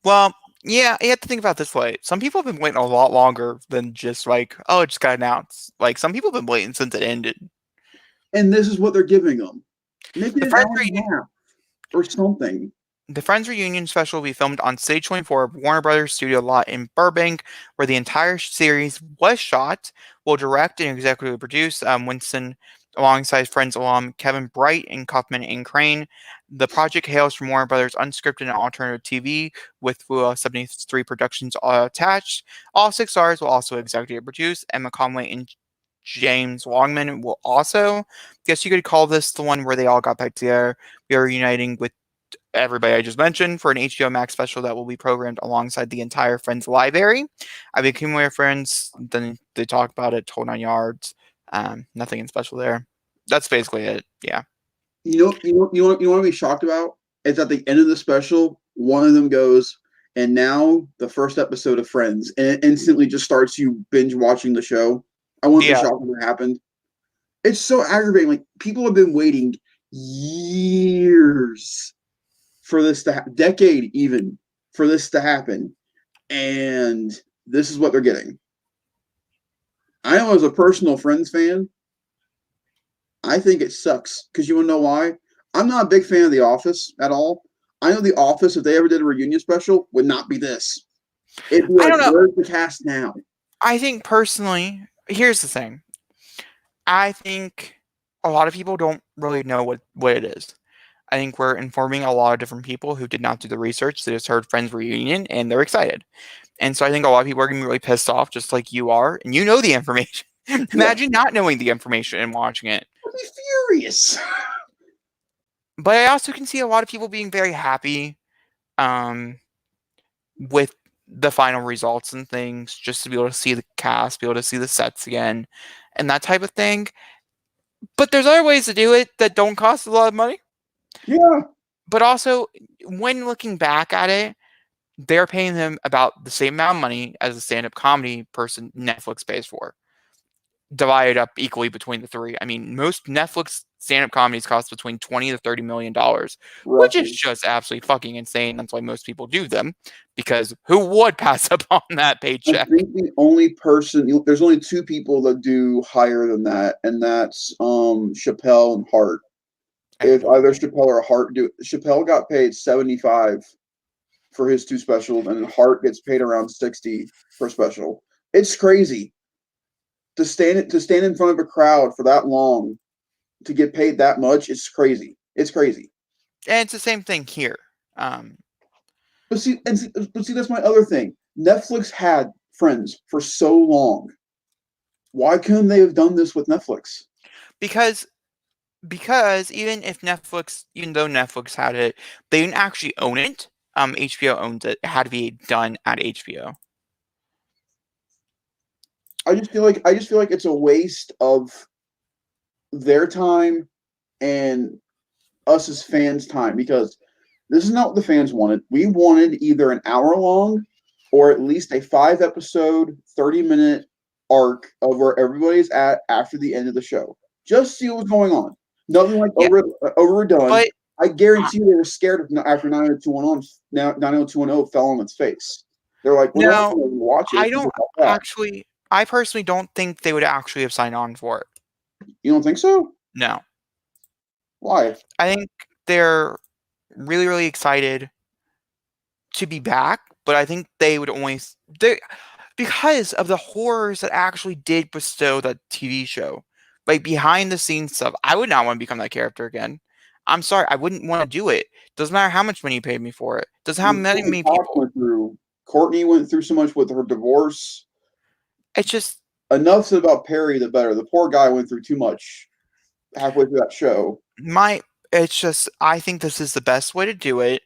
Well, yeah, you have to think about it this way. Some people have been waiting a lot longer than just like, oh, it just got announced. Like, some people have been waiting since it ended.
And this is what they're giving them. Make it an hour and a half or something.
The Friends reunion special will be filmed on Stage 24 of Warner Brothers Studio Lot in Burbank, where the entire series was shot. Will direct and executive produce Winston alongside Friends alum Kevin Bright and Kaufman and Crane. The project hails from Warner Brothers Unscripted and Alternative TV, with 73 productions attached. All 6 stars will also executive produce. Emma Conway and James Longman will also. I guess you could call this the one where they all got back together. We are reuniting with everybody I just mentioned for an HBO Max special that will be programmed alongside the entire Friends library. I became aware of Friends, then they talk about it, whole 9 yards. Nothing in special there. That's basically it. Yeah.
You want to be shocked about? It's at the end of the special, one of them goes, and now the first episode of Friends, and it instantly just starts you binge watching the show. I wouldn't be shocked if it happened. It's so aggravating. Like, people have been waiting years for this to decade even for this to happen, and this is what they're getting. I know, as a personal Friends fan, I think it sucks, because you want to know why? I'm not a big fan of The Office at all. I know The Office, if they ever did a reunion special, would not be this. It'd be like, where's the cast now?
I think personally, here's the thing. I think a lot of people don't really know what it is. I think we're informing a lot of different people who did not do the research. They just heard Friends reunion and they're excited. And so I think a lot of people are going to be really pissed off, just like you are. And you know the information. Imagine not knowing the information and watching it.
I'd be furious.
But I also can see a lot of people being very happy with the final results and things, just to be able to see the cast, be able to see the sets again, and that type of thing. But there's other ways to do it that don't cost a lot of money.
Yeah.
But also, when looking back at it, they're paying them about the same amount of money as a stand-up comedy person Netflix pays for, divided up equally between the three. I mean, most Netflix stand-up comedies cost between $20 to $30 million, which is just absolutely fucking insane. That's why most people do them, because who would pass up on that paycheck?
I think the only person, there's only 2 people that do higher than that, and that's Chappelle and Hart. If either Chappelle or Hart do, Chappelle got paid 75 for his 2 specials, and Hart gets paid around 60 per special. It's crazy to stand in front of a crowd for that long to get paid that much. It's crazy. It's crazy.
And it's the same thing here.
But see, that's my other thing. Netflix had Friends for so long. Why couldn't they have done this with Netflix?
Because even though Netflix had it, they didn't actually own it. HBO owns it. It had to be done at HBO.
I just feel like it's a waste of their time and us as fans' time because this is not what the fans wanted. We wanted either an hour long or at least a 5 episode, 30-minute arc of where everybody's at after the end of the show. Just see what's going on. Nothing like
Yeah,
overdone.
but
I guarantee you they were scared of after 90210 now 90210 fell on its face. They're like, well, no one's
no,
going to watch it.
I
It's
don't
about that.
actually. I personally don't think they would actually have signed on for it.
You don't think so?
No,
Why?
I think they're really, really excited to be back, but I think they would only they because of the horrors that actually did bestow that TV show, like behind the scenes stuff. I would not want to become that character again. I'm sorry, I wouldn't want to do it. Doesn't matter how much money you paid me for it. Doesn't how many people.
Courtney went through so much with her divorce.
It's just
Enough said about Perry, the better. The poor guy went through too much halfway through that show.
it's just I think this is the best way to do it,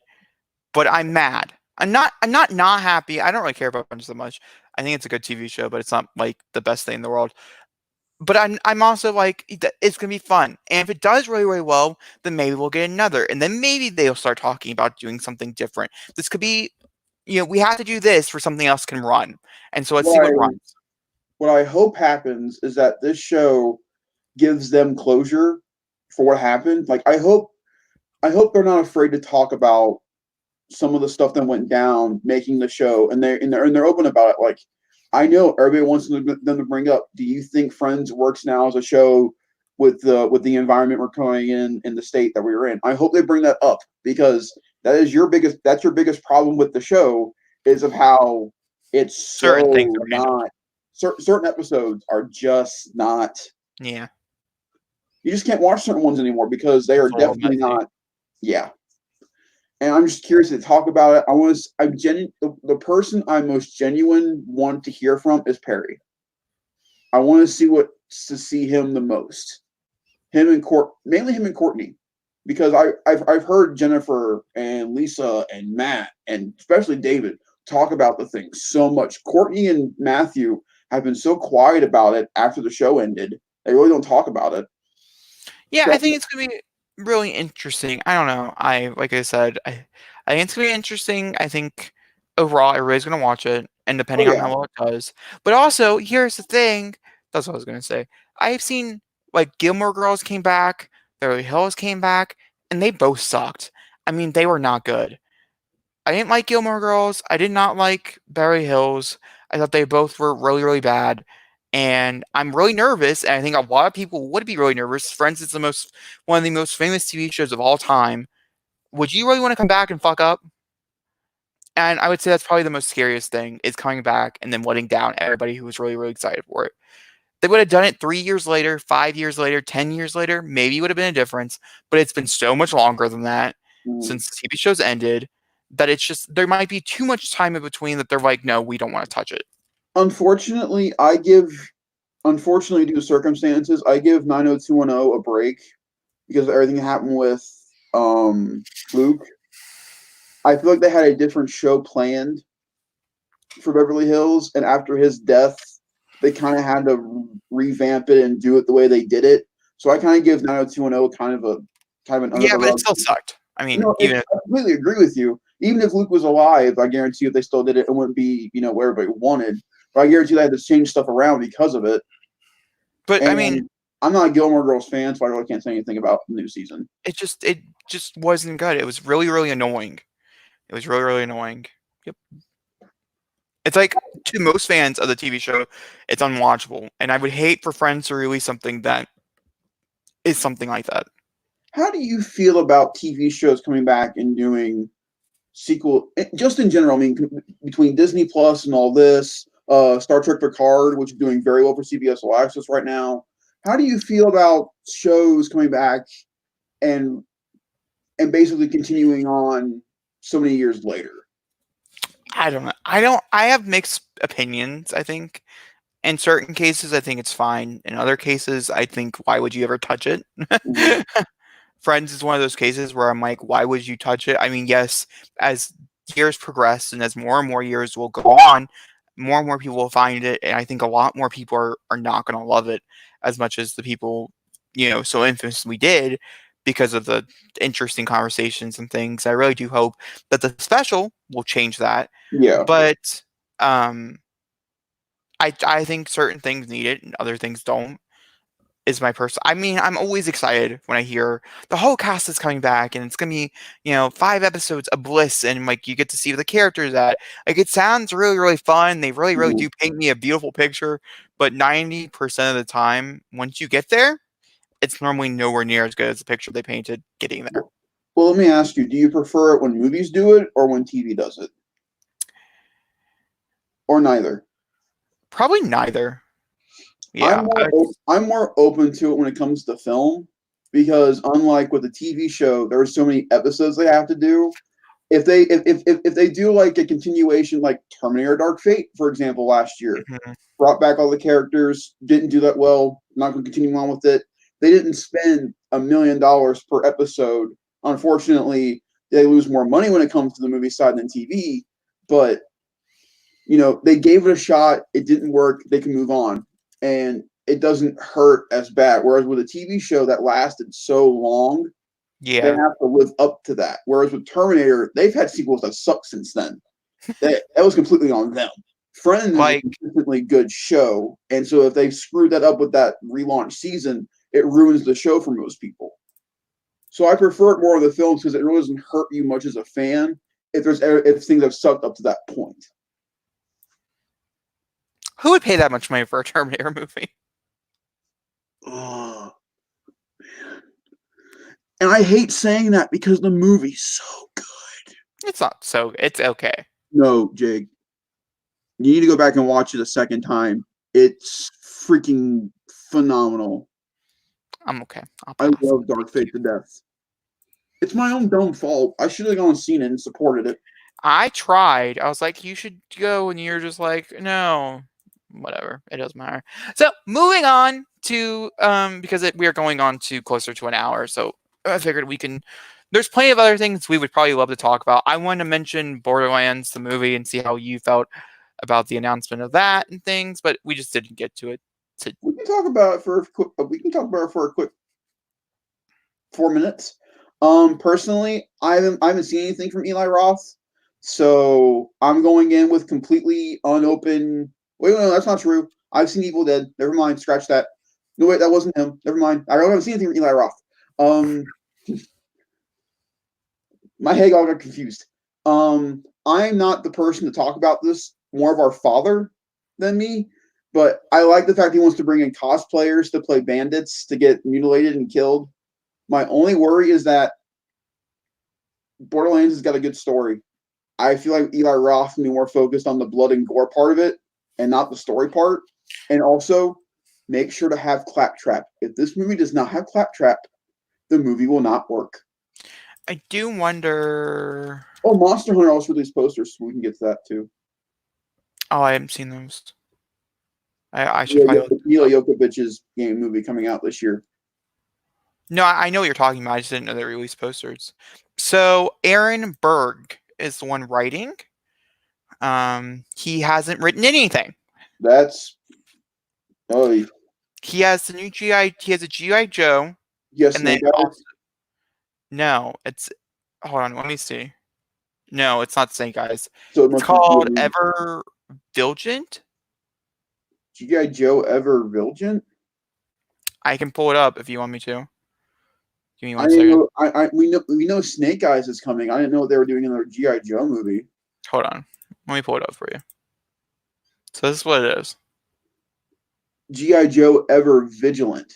but I'm mad. I'm not happy. I don't really care about Bunch so much. I think it's a good TV show, but it's not like the best thing in the world. But I'm also like it's gonna be fun, and if it does really really well, then maybe we'll get another, and then maybe they'll start talking about doing something different. This could be, we have to do this for something else can run, and so let's see what runs.
What I hope happens is that this show gives them closure for what happened. Like I hope they're not afraid to talk about some of the stuff that went down making the show, and they're open about it. Like I know everybody wants them to bring up. Do you think Friends works now as a show with the environment we're going in the state that we were in? I hope they bring that up because that's your biggest problem with the show is of how it's
Certain things
so
are handled.
not. Certain episodes are just not.
Yeah,
You just can't watch certain ones anymore because they are
it's a little
definitely
messy.
not. Yeah, and I'm just curious to talk about it. The person I most genuine want to hear from is Perry. I want to see him the most. Mainly him and Courtney, because I've heard Jennifer and Lisa and Matt and especially David talk about the thing so much. Courtney and Matthew have been so quiet about it after the show ended. They really don't talk about it.
Yeah,
So,
I think it's gonna be really interesting. I don't know. Like I said, I think it's gonna be interesting. I think overall everybody's gonna watch it, and
oh
depending on
yeah,
how well it does. But also, here's the thing. That's what I was gonna say. I've seen like Gilmore Girls came back, Beverly Hills came back, and they both sucked. I mean, they were not good. I didn't like Gilmore Girls. I did not like Beverly Hills. I thought they both were really, really bad. And I'm really nervous, and I think a lot of people would be really nervous. Friends is one of the most famous TV shows of all time. Would you really want to come back and fuck up? And I would say that's probably the most scariest thing is coming back and then letting down everybody who was really, really excited for it. They would have done it 3 years later, 5 years later, 10 years later. Maybe it would have been a difference, but it's been so much longer than that since TV shows ended that it's just there might be too much time in between that they're like, no, we don't want to touch it.
unfortunately, due to circumstances, I give 90210 a break because of everything that happened with Luke. I feel like they had a different show planned for Beverly Hills, and after his death, they kind of had to revamp it and do it the way they did it. So I kind of give 90210 kind of an under
Yeah,
the
but it
rug.
still sucked. I mean,
No,
even if,
I completely agree with you. Even if Luke was alive, I guarantee if they still did it, it wouldn't be what everybody wanted. But I guarantee they had to change stuff around because of it.
but I mean,
And I'm not a Gilmore Girls fan, so I really can't say anything about the new season.
it just wasn't good. It was really, really annoying. It was really, really annoying. Yep. It's like to most fans of the TV show, it's unwatchable, and I would hate for Friends to release something that is something like that.
How do you feel about TV shows coming back and doing sequel? Just in general, I mean, between Disney Plus and all this, Star Trek Picard, which is doing very well for CBS All Access right now. How do you feel about shows coming back and basically continuing on so many years later?
I don't know. I have mixed opinions, I think. In certain cases, I think it's fine. In other cases, I think, why would you ever touch it?
Mm.
Friends is one of those cases where I'm like, why would you touch it? I mean, yes, as years progress and as more and more years will go on, more and more people will find it, and I think a lot more people are not going to love it as much as the people, so infamously did because of the interesting conversations and things. I really do hope that the special will change that.
Yeah.
But I think certain things need it and other things don't. Is my personal. I mean, I'm always excited when I hear the whole cast is coming back and it's gonna be, 5 episodes of bliss and like you get to see the characters at. Like it sounds really, really fun. They really, really do paint me a beautiful picture. But 90% of the time, once you get there, it's normally nowhere near as good as the picture they painted getting there.
Well, let me ask you: do you prefer it when movies do it or when TV does it, or neither?
Probably neither. Yeah.
I'm more open to it when it comes to film because unlike with a TV show, there are so many episodes they have to do. If they do like a continuation like Terminator Dark Fate, for example, last year,
Mhm.
brought back all the characters, didn't do that well, not going to continue on with it. They didn't spend $1 million per episode. Unfortunately, they lose more money when it comes to the movie side than TV, but they gave it a shot. It didn't work. They can move on. And it doesn't hurt as bad. Whereas with a TV show that lasted so long, they
Yeah.
have to live up to that. Whereas with Terminator, they've had sequels that suck since then. That was completely on them. Friends is a consistently good show, and so if they screwed that up with that relaunch season, it ruins the show for most people. So I prefer it more of the films because it really doesn't hurt you much as a fan if things have sucked up to that point.
Who would pay that much money for a Terminator movie?
Oh, man. And I hate saying that because the movie's so good.
It's not so. It's okay.
No, Jake. You need to go back and watch it a second time. It's freaking phenomenal.
I'm okay.
I love Dark Fate to death. It's my own dumb fault. I should have gone and seen it and supported it.
I tried. I was like, you should go, and you're just like, no, whatever. It doesn't matter. So moving on to because we are going on to closer to an hour, so I figured we can. There's plenty of other things we would probably love to talk about. I wanted to mention Borderlands, the movie, and see how you felt about the announcement of that and things, but we just didn't get to it.
We can talk about it for a quick 4 minutes. Personally, I haven't seen anything from Eli Roth, so I'm going in with completely unopened. Wait, no, that's not true. I've seen Evil Dead. Never mind. Scratch that. No, wait, that wasn't him. Never mind. I haven't seen anything from Eli Roth. My head all got confused. I'm not the person to talk about this. More of our father than me. But I like the fact he wants to bring in cosplayers to play bandits to get mutilated and killed. My only worry is that Borderlands has got a good story. I feel like Eli Roth can be more focused on the blood and gore part of it and not the story part. And also, make sure to have Claptrap. If this movie does not have Claptrap, the movie will not work.
I do wonder.
Oh, Monster Hunter also released posters, so we can get to that too.
Oh, I haven't seen those. I should probably.
Mila Jokovich's game movie coming out this year.
No, I know what you're talking about. I just didn't know they released posters. So Aaron Berg is the one writing. He hasn't written anything.
That's
He has the new GI. He has a GI Joe.
Yes,
and then also, no, it's hold on. Let me see. No, it's not Snake Eyes. So it's called Ever Vigilant.
GI Joe Ever Vigilant.
I can pull it up if you want me to. Give me one second.
We know Snake Eyes is coming. I didn't know they were doing another GI Joe movie.
Hold on. Let me pull it up for you. So this is what it is.
GI Joe Ever Vigilant.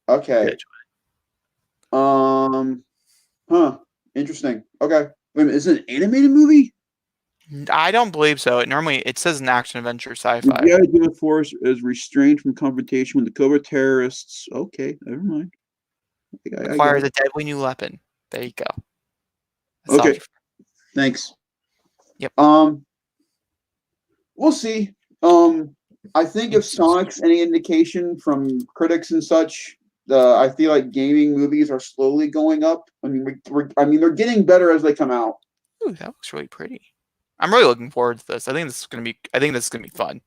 Okay. Interesting. Okay. Wait a minute, is it an animated movie?
I don't believe so. It says an action adventure sci-fi.
The GI Joe force is restrained from confrontation with the Cobra terrorists. Okay, never mind.
Acquires a deadly new weapon. There you go.
That's okay. Thanks.
Yep.
We'll see. I think if Sonic's any indication from critics and such, I feel like gaming movies are slowly going up. I mean, they're getting better as they come out.
Ooh, that looks really pretty. I'm really looking forward to this. I think this is gonna be fun.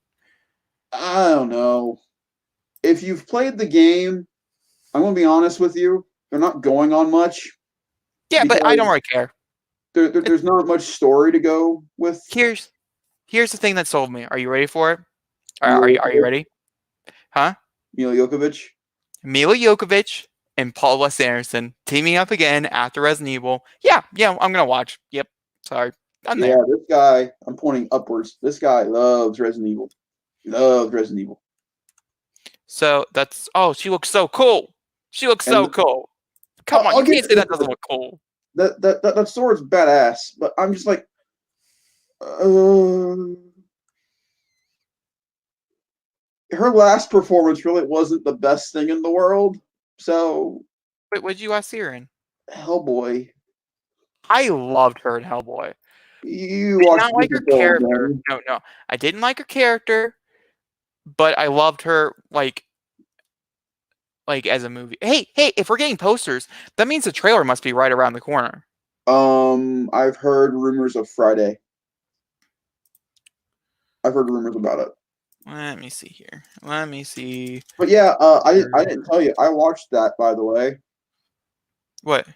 I don't know. If you've played the game, I'm gonna be honest with you. They're not going on much
Yeah, but I don't
because
really care.
there's not much story to go with.
Here's the thing that sold me. Are you ready for it? Are you
Mila
ready? Huh?
Jokovic.
Mila Jokovic and Paul Wes Anderson teaming up again after Resident Evil. Yeah, I'm gonna watch. Yep. Sorry. I'm
Yeah,
there.
this guy. I'm pointing upwards. This guy loves Resident Evil. He loves Resident Evil.
So that's she looks so cool. She looks so
And
cool. Come on,
I'll
you
get
can't say that doesn't look cool.
that sword's badass, but I'm just like, her last performance really wasn't the best thing in the world. So,
Wait, what did you last see her in?
Hellboy,
I loved her in Hellboy.
you
Did
watched
not like her
different films,
character.
man.
No. I didn't like her character, but I loved her like as a movie. Hey, if we're getting posters, that means the trailer must be right around the corner.
I've heard rumors of Friday. I've heard rumors about it.
Let me see here. Let me see.
But yeah, I didn't tell you. I watched that, by the way.
What?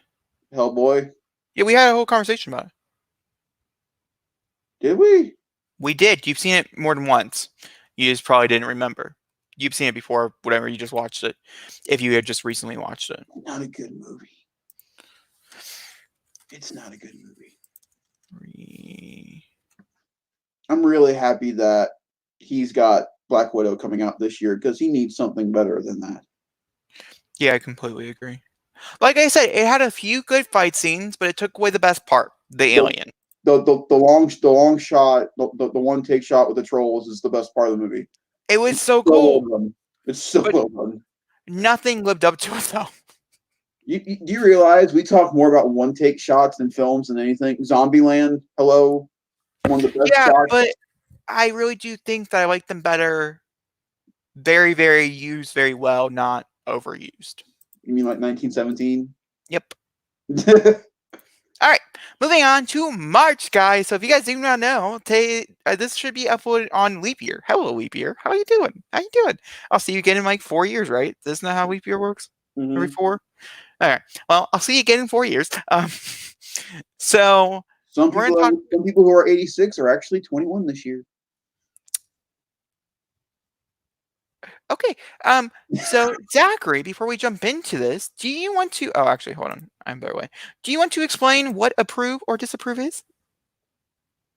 Hellboy.
Yeah, we had a whole conversation about it.
Did we?
We did. You've seen it more than once. You just probably didn't remember. You've seen it before, whatever. You just watched it. If you had just recently watched it.
Not a good movie. It's not a good movie. I'm really happy that he's got Black Widow coming out this year because he needs something better than that.
Yeah, I completely agree. Like I said, it had a few good fight scenes, but it took away the best part, the alien.
The long shot, the one take shot with the trolls is the best part of the movie.
It was so cool.
It's so well done.
Nothing lived up to it though.
Do you realize we talk more about one take shots in films than anything? Zombieland, hello, one of the best shots.
But I really do think that I like them better. Very, very used, very well, not overused.
You mean like 1917?
Yep. All right, moving on to March, guys. So if you guys do not know, this should be uploaded on leap year. Hello, leap year. How you doing? I'll see you again in like 4 years, right? Isn't that how leap year works?
Mm-hmm.
Every 4? All right. Well, I'll see you again in 4 years. So
some people who are 86 are actually 21 this year.
Okay. So Zachary, before we jump into this, do you want to? Oh, actually, hold on. I'm better way. Do you want to explain what approve or disapprove is?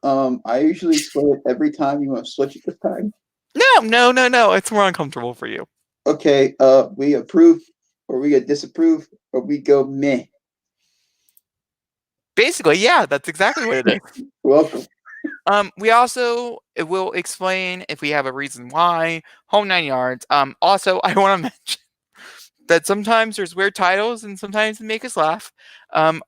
I usually explain it every time. You want to switch it this time?
No. It's more uncomfortable for you.
Okay. We approve, or we disapprove, or we go meh.
Basically, yeah, that's exactly what it is.
Welcome.
We also will explain if we have a reason why. Whole 9 yards. Also, I want to mention that sometimes there's weird titles and sometimes they make us laugh.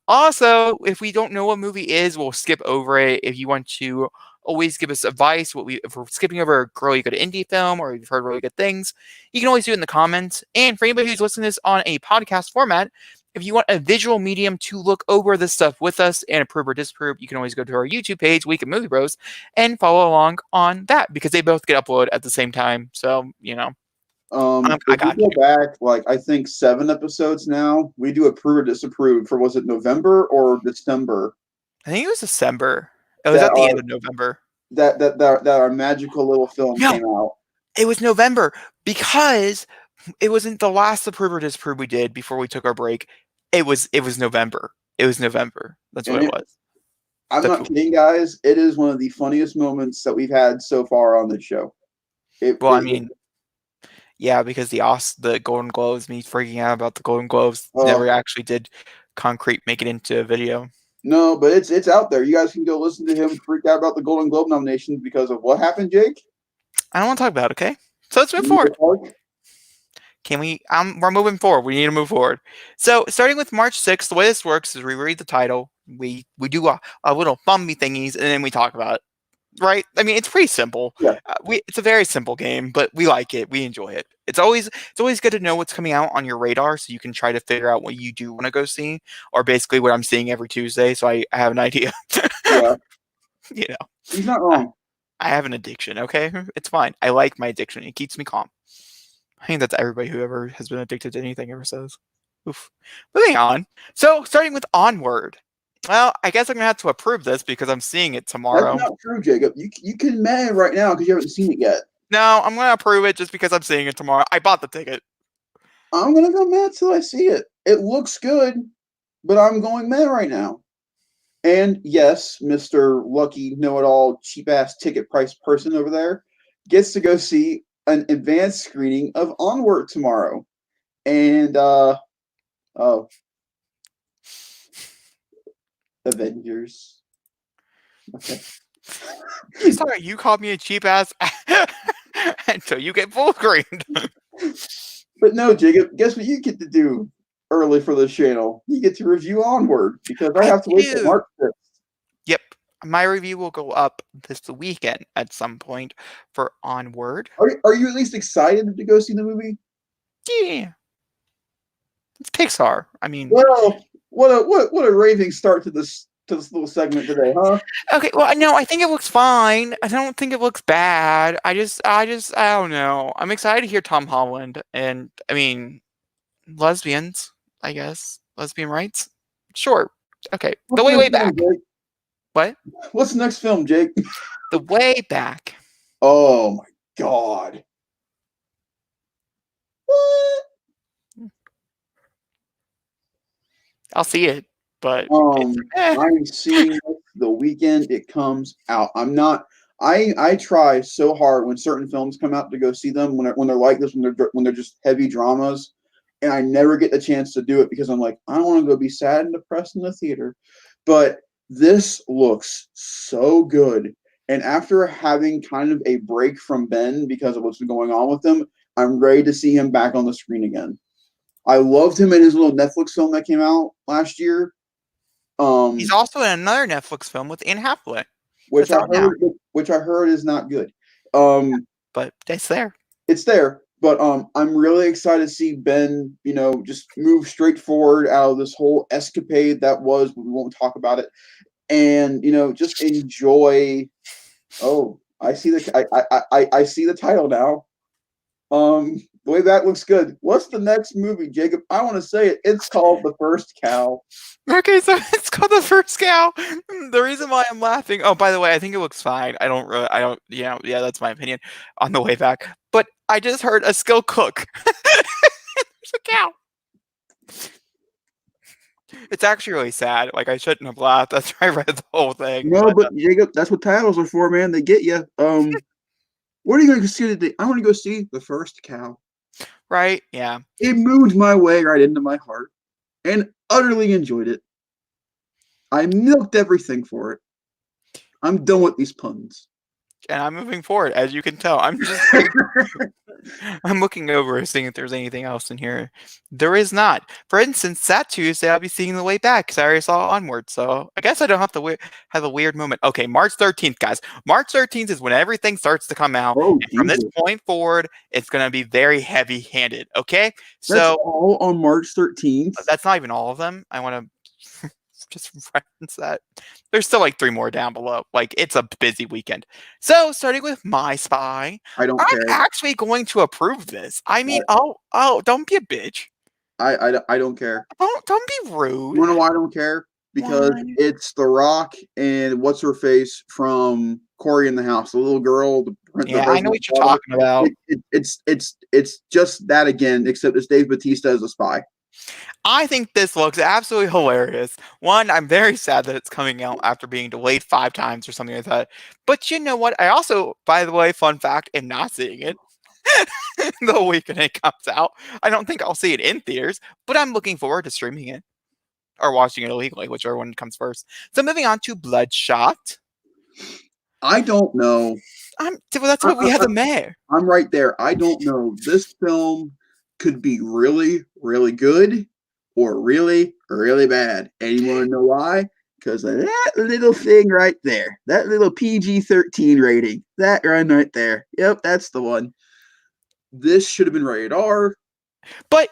Also, if we don't know what movie is, we'll skip over it. If you want to always give us advice, if we're skipping over a really good indie film or you've heard really good things, you can always do it in the comments. And for anybody who's listening to this on a podcast format, if you want a visual medium to look over this stuff with us and approve or disapprove, you can always go to our YouTube page, Week of Movie Bros, and follow along on that because they both get uploaded at the same time. So, I got
you. Go back, like, I think 7 episodes now, we do approve or disapprove for, was it November or December?
I think it was December. It was at the end of November.
That our magical little film came out.
It was November because it wasn't the last approve or disapprove we did before we took our break. It was November. It was November. That's what it was.
I'm not kidding, guys. It is one of the funniest moments that we've had so far on this show.
Yeah, because the Golden Globes, me freaking out about the Golden Globes, never actually did concrete make it into a video.
No, but it's out there. You guys can go listen to him freak out about the Golden Globe nominations because of what happened, Jake.
I don't want to talk about it, okay? So let's move forward. Can we? We're moving forward. We need to move forward. So starting with March 6th, the way this works is we read the title, we do a little thumbie thingies, and then we talk about it. Right? I mean, it's pretty simple.
Yeah.
It's a very simple game, but we like it. We enjoy it. It's always good to know what's coming out on your radar, so you can try to figure out what you do want to go see, or basically what I'm seeing every Tuesday, so I have an idea.
Yeah. He's not wrong.
I have an addiction, okay? It's fine. I like my addiction. It keeps me calm. I think that's everybody who ever has been addicted to anything ever says. Oof. Moving on. So, starting with Onward. Well, I guess I'm going to have to approve this because I'm seeing it
That's
tomorrow.
not true, Jacob. You can mad right now because you haven't seen it yet.
No, I'm going to approve it just because I'm seeing it tomorrow. I bought the ticket.
I'm gonna go mad till I see it. It looks good, but I'm going mad right now. And yes, Mr. Lucky Know-It-All cheap ass ticket price person over there gets to go see an advanced screening of Onward tomorrow. And oh, Avengers. Okay.
You saw you called me a cheap ass until you get full screened.
But no, Jacob, guess what you get to do early for this channel? You get to review Onward because I have to wait till March 5th.
Yep. My review will go up this weekend at some point for Onward.
Are you at least excited to go see the movie?
Yeah. It's Pixar. I mean,
well, what a raving start to this little segment today, huh?
Okay, well, no, I think it looks fine. I don't think it looks bad. I don't know. I'm excited to hear Tom Holland, and I mean, lesbians, I guess, lesbian rights. Sure. Okay. The way back. What?
What's the next film, Jake?
The Way Back.
Oh my god. What?
I'll see it, but
I'm seeing it the weekend it comes out. I try so hard when certain films come out to go see them when they're like this, when they're just heavy dramas, and I never get the chance to do it because I'm like, I don't want to go be sad and depressed in the theater. But this looks so good. And after having kind of a break from Ben because of what's been going on with him, I'm ready to see him back on the screen again. I loved him in his little Netflix film that came out last year.
He's also in another Netflix film with Anne Hathaway,
which I heard is not good.
But it's there.
It's there. But I'm really excited to see Ben, just move straight forward out of this whole escapade that was. We won't talk about it, and just enjoy. Oh, I see I see the title now. The way that looks good. What's the next movie, Jacob? I want to say it. It's called The First Cow.
Okay, so it's called The First Cow. The reason why I'm laughing. Oh, by the way, I think it looks fine. Yeah, that's my opinion on The Way Back. But I just heard a skilled cook. There's a cow. It's actually really sad. Like, I shouldn't have laughed after I read the whole thing.
No, but Jacob, that's what titles are for, man. They get you. What are you going to see today? I want to go see The First Cow.
Right? Yeah.
It moved my way right into my heart and utterly enjoyed it. I milked everything for it. I'm done with these puns.
And I'm moving forward, as you can tell. I'm just I'm looking over, seeing if there's anything else in here. There is not. For instance, that Tuesday, I'll be seeing The Way Back because I already saw Onward. So I guess I don't have to have a weird moment. Okay, March 13th, guys. March 13th is when everything starts to come out.
Oh,
and from this point forward, it's going to be very heavy-handed. Okay?
So that's all on March 13th?
That's not even all of them. I want to just reference that. There's still like 3 more down below. Like, it's a busy weekend. So, starting with My Spy, I'm actually going to approve this. I mean, don't be a bitch.
I don't care.
Don't be rude.
You know why I don't care? Because it's The Rock and what's her face from Corey in the House, the little girl.
I know what you're talking about.
It's just that again, except it's Dave Bautista as a spy.
I think this looks absolutely hilarious. One, I'm very sad that it's coming out after being delayed 5 times or something like that. But you know what? I also, by the way, fun fact, am not seeing it the weekend it comes out. I don't think I'll see it in theaters, but I'm looking forward to streaming it or watching it illegally, whichever one comes first. So moving on to Bloodshot.
I don't know.
That's what we had the mayor.
I'm right there. I don't know. This film could be really, really good or really, really bad. And you want to know why? Because of that little thing right there. That little PG-13 rating. That one right there. Yep, that's the one. This should have been rated R.
But,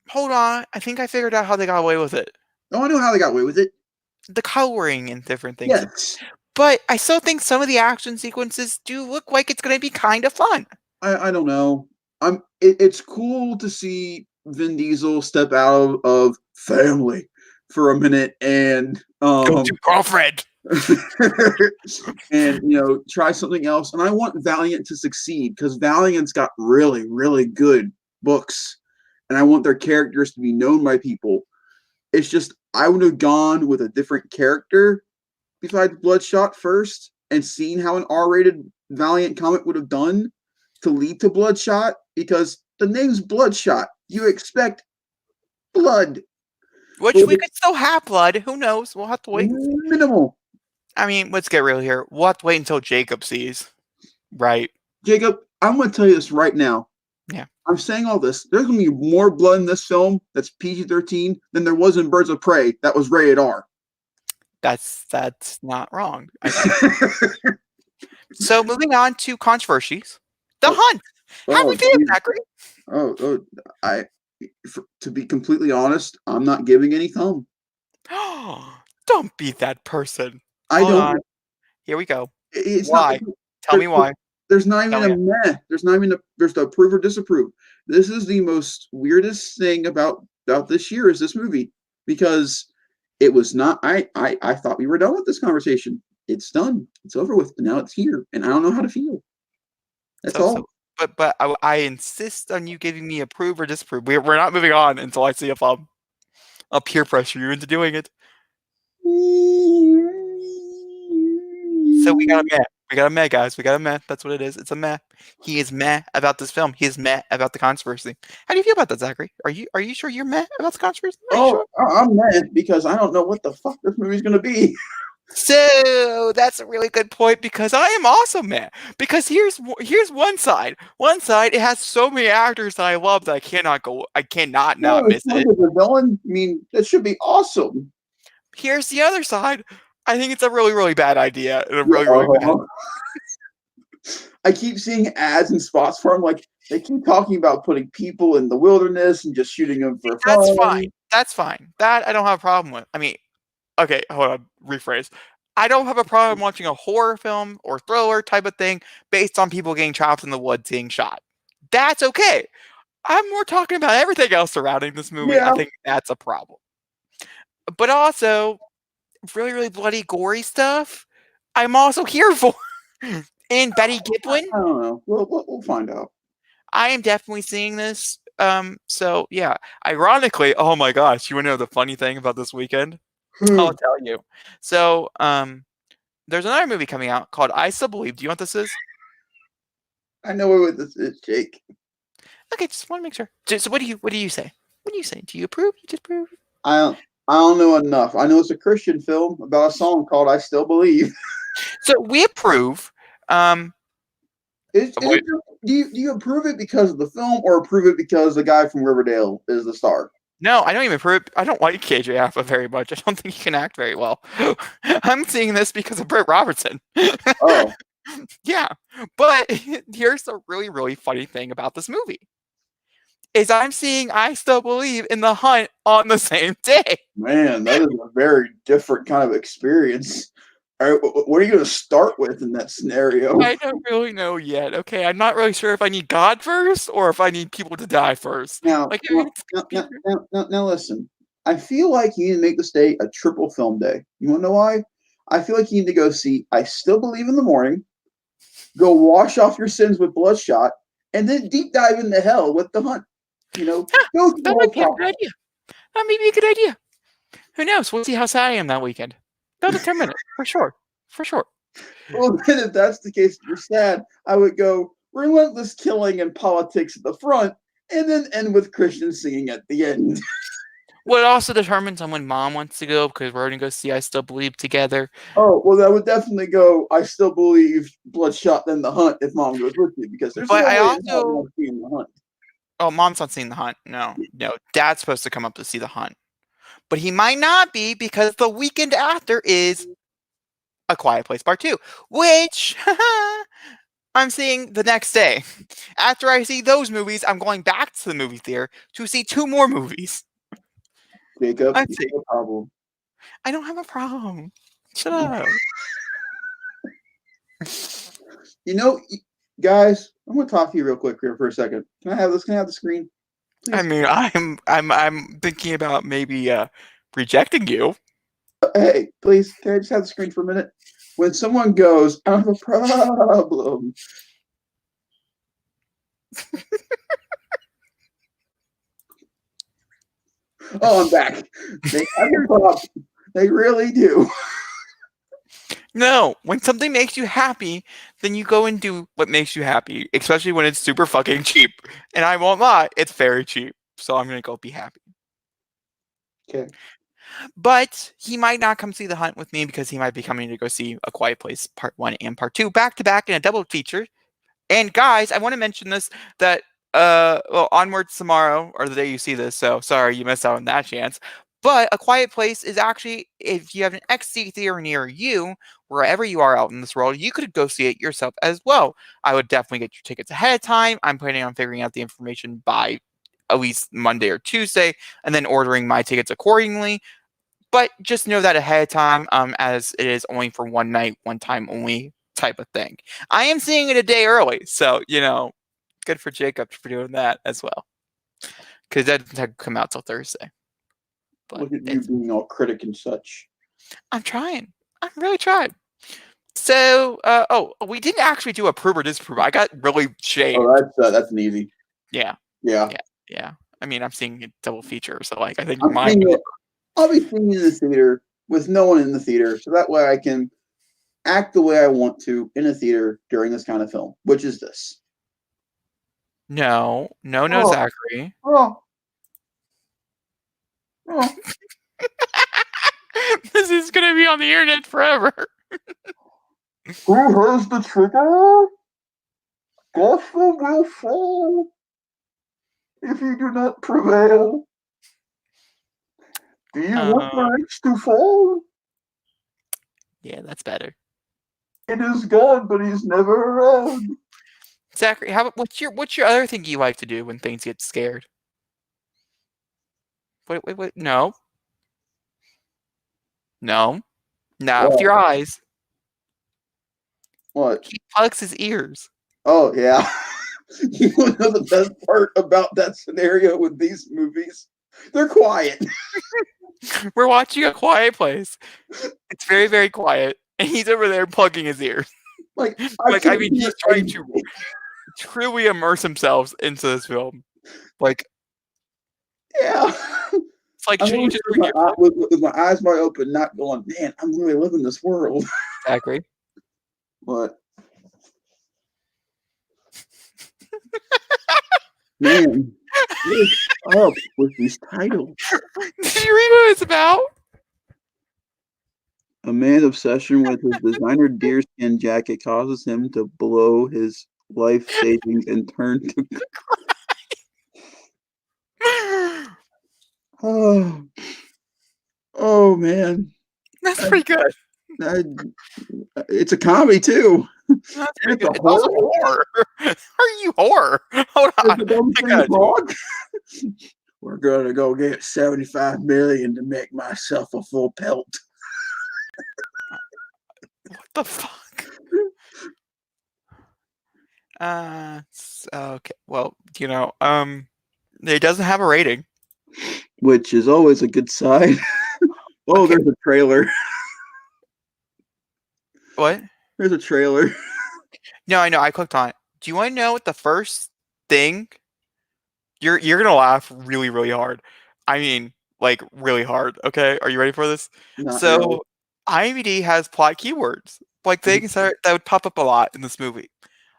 hold on. I think I figured out how they got away with it.
Oh, I know how they got away with it.
The coloring and different things.
Yes.
but I still think some of the action sequences do look like it's going to be kind of fun.
I don't know. It's cool to see Vin Diesel step out of family for a minute and
Go to girlfriend.
and try something else. And I want Valiant to succeed because Valiant's got really, really good books, and I want their characters to be known by people. It's just I would have gone with a different character besides Bloodshot first and seen how an R-rated Valiant comic would have done to lead to Bloodshot, because the name's Bloodshot. You expect blood.
Which we could still have blood. Who knows? We'll have to wait.
Minimal.
I mean, let's get real here. We'll have to wait until Jacob sees. Right.
Jacob, I'm going to tell you this right now.
Yeah.
I'm saying all this. There's going to be more blood in this film that's PG-13 than there was in Birds of Prey that was rated R.
That's not wrong. So moving on to controversies. The Hunt. How we feeling, Zachary?
To be completely honest, I'm not giving any thumb.
Don't be that person.
Hold on.
Here we go.
It's
why? Tell me why.
There's not even a meh. There's the approve or disapprove. This is the most weirdest thing about this year is this movie, because it was not. I thought we were done with this conversation. It's done. It's over with. Now it's here, and I don't know how to feel. That's all.
But I insist on you giving me approve or disapprove. We're not moving on until I see if I'll peer pressure you into doing it. So we got a meh. We got a meh, guys. We got a meh. That's what it is. It's a meh. He is meh about this film. He is meh about the controversy. How do you feel about that, Zachary? Are you sure you're meh about the controversy?
Sure? I'm meh because I don't know what the fuck this movie's gonna be.
So that's a really good point, because I am also meh. Because here's one side. One side, it has so many actors that I love that I cannot not miss it.
The villain, I mean, that should be awesome.
Here's the other side. I think it's a really, really bad idea. And a really bad.
I keep seeing ads and spots for them. Like, they keep talking about putting people in the wilderness and just shooting them for fun.
That's fine. That's fine. That I don't have a problem with. I mean, okay, hold on. Rephrase. I don't have a problem watching a horror film or thriller type of thing based on people getting trapped in the woods being shot. That's okay. I'm more talking about everything else surrounding this movie. Yeah. I think that's a problem. But also, really, really bloody, gory stuff, I'm also here for. And Betty Giblin.
I don't know. We'll find out.
I am definitely seeing this. So yeah. Ironically, oh my gosh, you want to know the funny thing about this weekend? I'll tell you. So, there's another movie coming out called I Still Believe. Do you know what this is?
I know what this is, Jake.
Okay, just want to make sure. So what do you say? What do you say? Do you approve? You disapprove?
I don't know enough. I know it's a Christian film about a song called I Still Believe.
So we approve.
Do you approve it because of the film, or approve it because the guy from Riverdale is the star?
No, I don't even approve. I don't like KJ Apa very much. I don't think he can act very well. I'm seeing this because of Britt Robertson.
Oh.
Yeah. But here's the really, really funny thing about this movie. Is I'm seeing I Still Believe in The Hunt on the same day.
Man, that is a very different kind of experience. All right, what are you going to start with in that scenario?
I don't really know yet. Okay, I'm not really sure if I need God first or if I need people to die first.
Now, now listen. I feel like you need to make this day a triple film day. You want to know why? I feel like you need to go see I Still Believe in the morning, go wash off your sins with Bloodshot, and then deep dive into hell with The Hunt. Go through
that might be a good idea. That may be a good idea. Who knows? We'll see how sad I am that weekend. That'll determine it, for sure. For sure.
Well, then if that's the case, you're sad. I would go relentless killing and politics at the front, and then end with Christian singing at the end.
Well, it also determines on when Mom wants to go, because we're going to go see I Still Believe together.
Oh, well, that would definitely go I Still Believe, Bloodshot, then The Hunt if Mom goes with me, because there's
but
no
I
way
also
seeing The Hunt.
Oh, Mom's not seeing The Hunt. No. Dad's supposed to come up to see The Hunt. But he might not be, because the weekend after is A Quiet Place Part 2, which I'm seeing the next day. After I see those movies, I'm going back to the movie theater to see 2 more movies.
Jacob, you have a problem.
I don't have a problem. Shut up.
You know, guys, I'm gonna talk to you real quick here for a second. Can I have this? Can I have the screen,
I
please?
mean, I'm thinking about maybe rejecting you.
Hey, please, can I just have the screen for a minute? When someone goes, I have a problem. Oh, I'm back. They have a problem. They really do.
No, when something makes you happy, then you go and do what makes you happy, especially when it's super fucking cheap. And I won't lie, it's very cheap. So I'm gonna go be happy.
Okay.
But he might not come see The Hunt with me because he might be coming to go see A Quiet Place Part 1 and Part 2 back to back in a double feature. And guys, I want to mention this that well, Onwards tomorrow or the day you see this, so sorry you missed out on that chance. But A Quiet Place is actually, if you have an XC theater near you, wherever you are out in this world, you could go see it yourself as well. I would definitely get your tickets ahead of time. I'm planning on figuring out the information by at least Monday or Tuesday, and then ordering my tickets accordingly. But just know that ahead of time, as it is only for one night, one time only type of thing. I am seeing it a day early, so good for Jacob for doing that as well, because that doesn't come out till Thursday. But
Look at you being all critic and such.
I'm trying. I'm really trying. So, we didn't actually do Approve or Disapprove. I got really shamed.
Oh, that's an easy.
Yeah,
Yeah.
yeah. I mean, I'm seeing a double feature, so like I think
I'm
mine.
seeing it. I'll be seeing it in the theater with no one in the theater, so that way I can act the way I want to in a theater during this kind of film, which is this.
No,
Oh.
Zachary.
Oh. Oh.
This is gonna be on the internet forever.
Who has the trigger? Gospel will fall if you do not prevail. Do you want the rich to fall?
Yeah, that's better.
It is God, but he's never around.
Zachary, how about what's your other thing you like to do when things get scared? Wait. No. Not with your eyes.
What?
He plugs his ears.
Oh, yeah. You want to know the best part about that scenario with these movies? They're quiet.
We're watching A Quiet Place. It's very, very quiet, and he's over there plugging his ears.
Like,
I mean, he's trying to truly immerse himself into this film. Like,
yeah.
it's like,
I'm
should you just bring your
with my eyes wide open, not going, man, I'm really living this world.
Zachary?
What? Man, what is up with these titles?
Did you read what it's about?
A man's obsession with his designer deerskin jacket causes him to blow his life savings and turn to oh man.
That's pretty good.
It's a comedy too.
That's pretty good. It's also horror. Are you horror? Hold on.
We're gonna go get 75 million to make myself a full pelt.
What the fuck? Okay. Well, it doesn't have a rating,
which is always a good sign. Oh, okay. There's a trailer.
What?
There's a trailer.
No, I know. I clicked on it. Do you want to know what the first thing? You're gonna laugh really, really hard. I mean, like really hard. Okay, are you ready for this? So, really. IMDb has plot keywords, like things that would pop up a lot in this movie.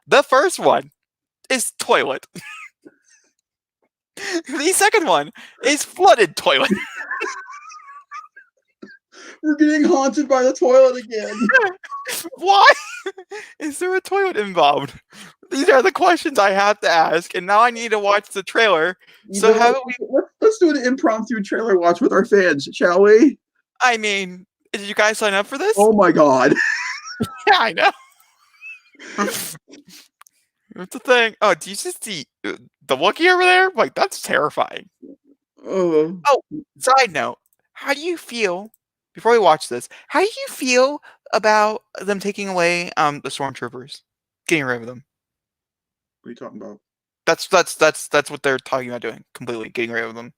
The first one is toilet. The second one is flooded toilet.
We're getting haunted by the toilet again.
Why is there a toilet involved? These are the questions I have to ask, and now I need to watch the trailer. So how about
let's do an impromptu trailer watch with our fans, shall we?
I mean, did you guys sign up for this?
Oh my god.
Yeah, I know. What's the thing? Oh, do you just see the Wookiee over there? Like, that's terrifying. Oh, side note. How do you feel, before we watch this, how do you feel about them taking away the stormtroopers, getting rid of them.
What are you talking about?
That's what they're talking about doing. Completely getting rid of them.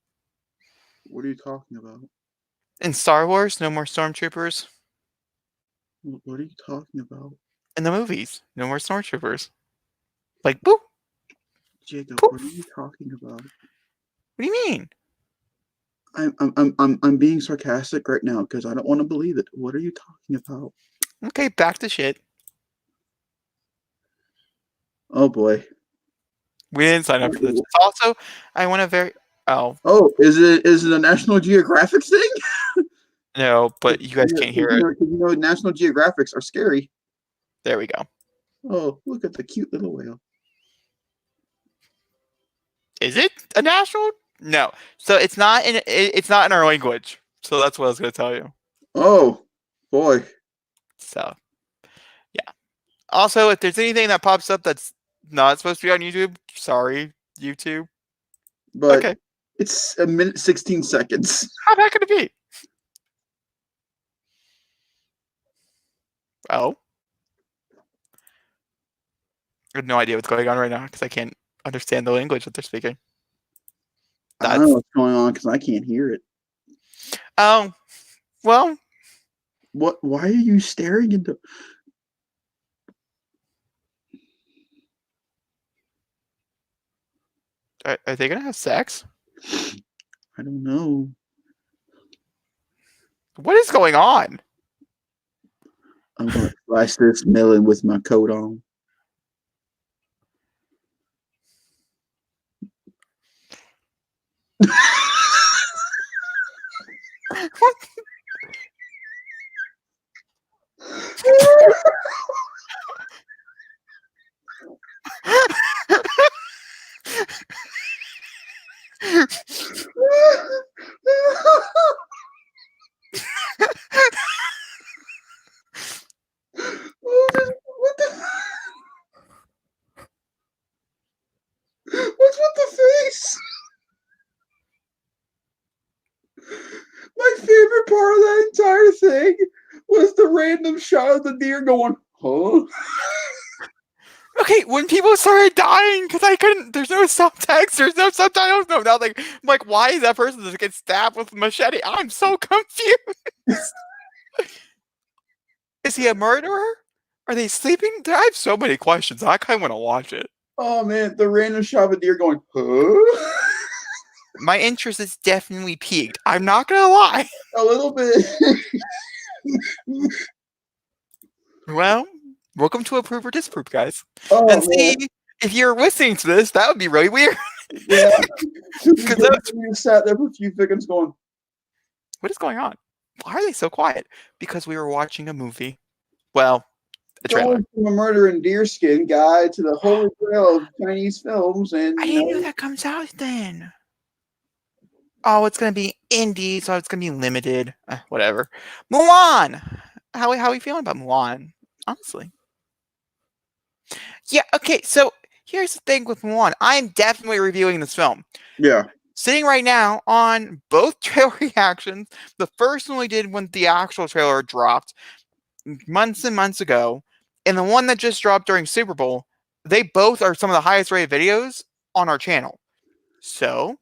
What are you talking about?
In Star Wars, no more stormtroopers.
What are you talking about?
In the movies, no more stormtroopers. Like boop.
Jacob,
Poof.
what are you talking about?
What do you mean?
I'm being sarcastic right now because I don't want to believe it. What are you talking about?
Okay, back to shit.
Oh boy.
We didn't sign up for this. Also, I want to
Oh, is it a National Geographic thing?
No, but you guys can't hear it.
National Geographics are scary.
There we go.
Oh, look at the cute little whale.
Is it a national? No. So it's not in our language. So that's what I was going to tell you.
Oh boy.
So, yeah. Also, if there's anything that pops up that's not supposed to be on YouTube, sorry, YouTube.
But
okay.
It's a minute 16 seconds.
How bad could it be? Oh. I have no idea what's going on right now because I can't understand the language that they're speaking.
I don't know what's going on because I can't hear it.
Oh, well.
What? Why are you staring into?
Are they gonna have sex?
I don't know.
What is going on?
I'm gonna slice this melon with my coat on. What's with the face? My favorite part of that entire thing was the random shot of the deer going, huh?
Okay, when people started dying, because I couldn't, there's no subtext, there's no subtitles, no nothing. I'm like, why is that person just get stabbed with a machete? I'm so confused. Is he a murderer? Are they sleeping? I have so many questions. I kind of want to watch it.
Oh man, the random shot of a deer going, huh?
My interest is definitely peaked. I'm not gonna lie.
A little bit.
Well, welcome to Approve or Disapprove, guys.
Oh,
and see,
man.
if you're listening to this, that would be really weird.
Yeah.
Because
you sat there for a few seconds going,
what is going on? Why are they so quiet? Because we were watching a movie. Well, a trailer.
Going from a murder in deerskin guy to the holy grail of Chinese films, and
I didn't know that comes out then. Oh, it's gonna be indie, so it's gonna be limited. Whatever. Mulan. How are you feeling about Mulan? Honestly. Yeah. Okay. So here's the thing with Mulan. I'm definitely reviewing this film.
Yeah.
Sitting right now on both trailer reactions. The first one we did when the actual trailer dropped months and months ago, and the one that just dropped during Super Bowl. They both are some of the highest rated videos on our channel. So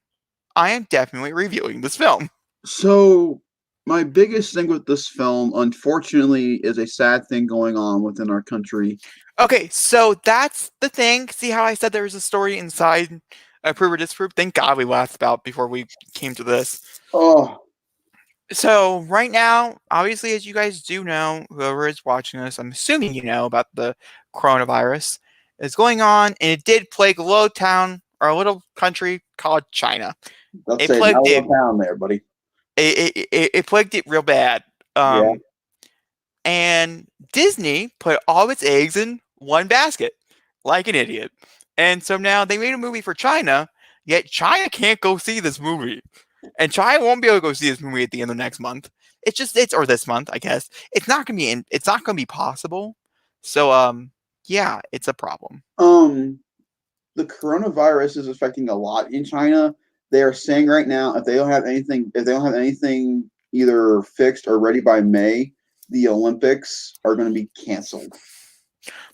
I am definitely reviewing this film.
So my biggest thing with this film, unfortunately, is a sad thing going on within our country.
Okay, so that's the thing. See how I said there was a story inside Approve or Disapprove? Thank God we laughed about before we came to this.
Oh.
So right now, obviously, as you guys do know, whoever is watching this, I'm assuming you know about the coronavirus is going on, and it did plague a little town or a little country called China.
It plagued it down there, buddy.
It plagued it real bad.
Yeah.
And Disney put all of its eggs in one basket, like an idiot. And so now they made a movie for China, yet China can't go see this movie. And China won't be able to go see this movie at the end of next month. Or this month, I guess. It's not gonna be possible. So yeah, it's a problem.
The coronavirus is affecting a lot in China. They are saying right now if they don't have anything either fixed or ready by May, the Olympics are going to be canceled.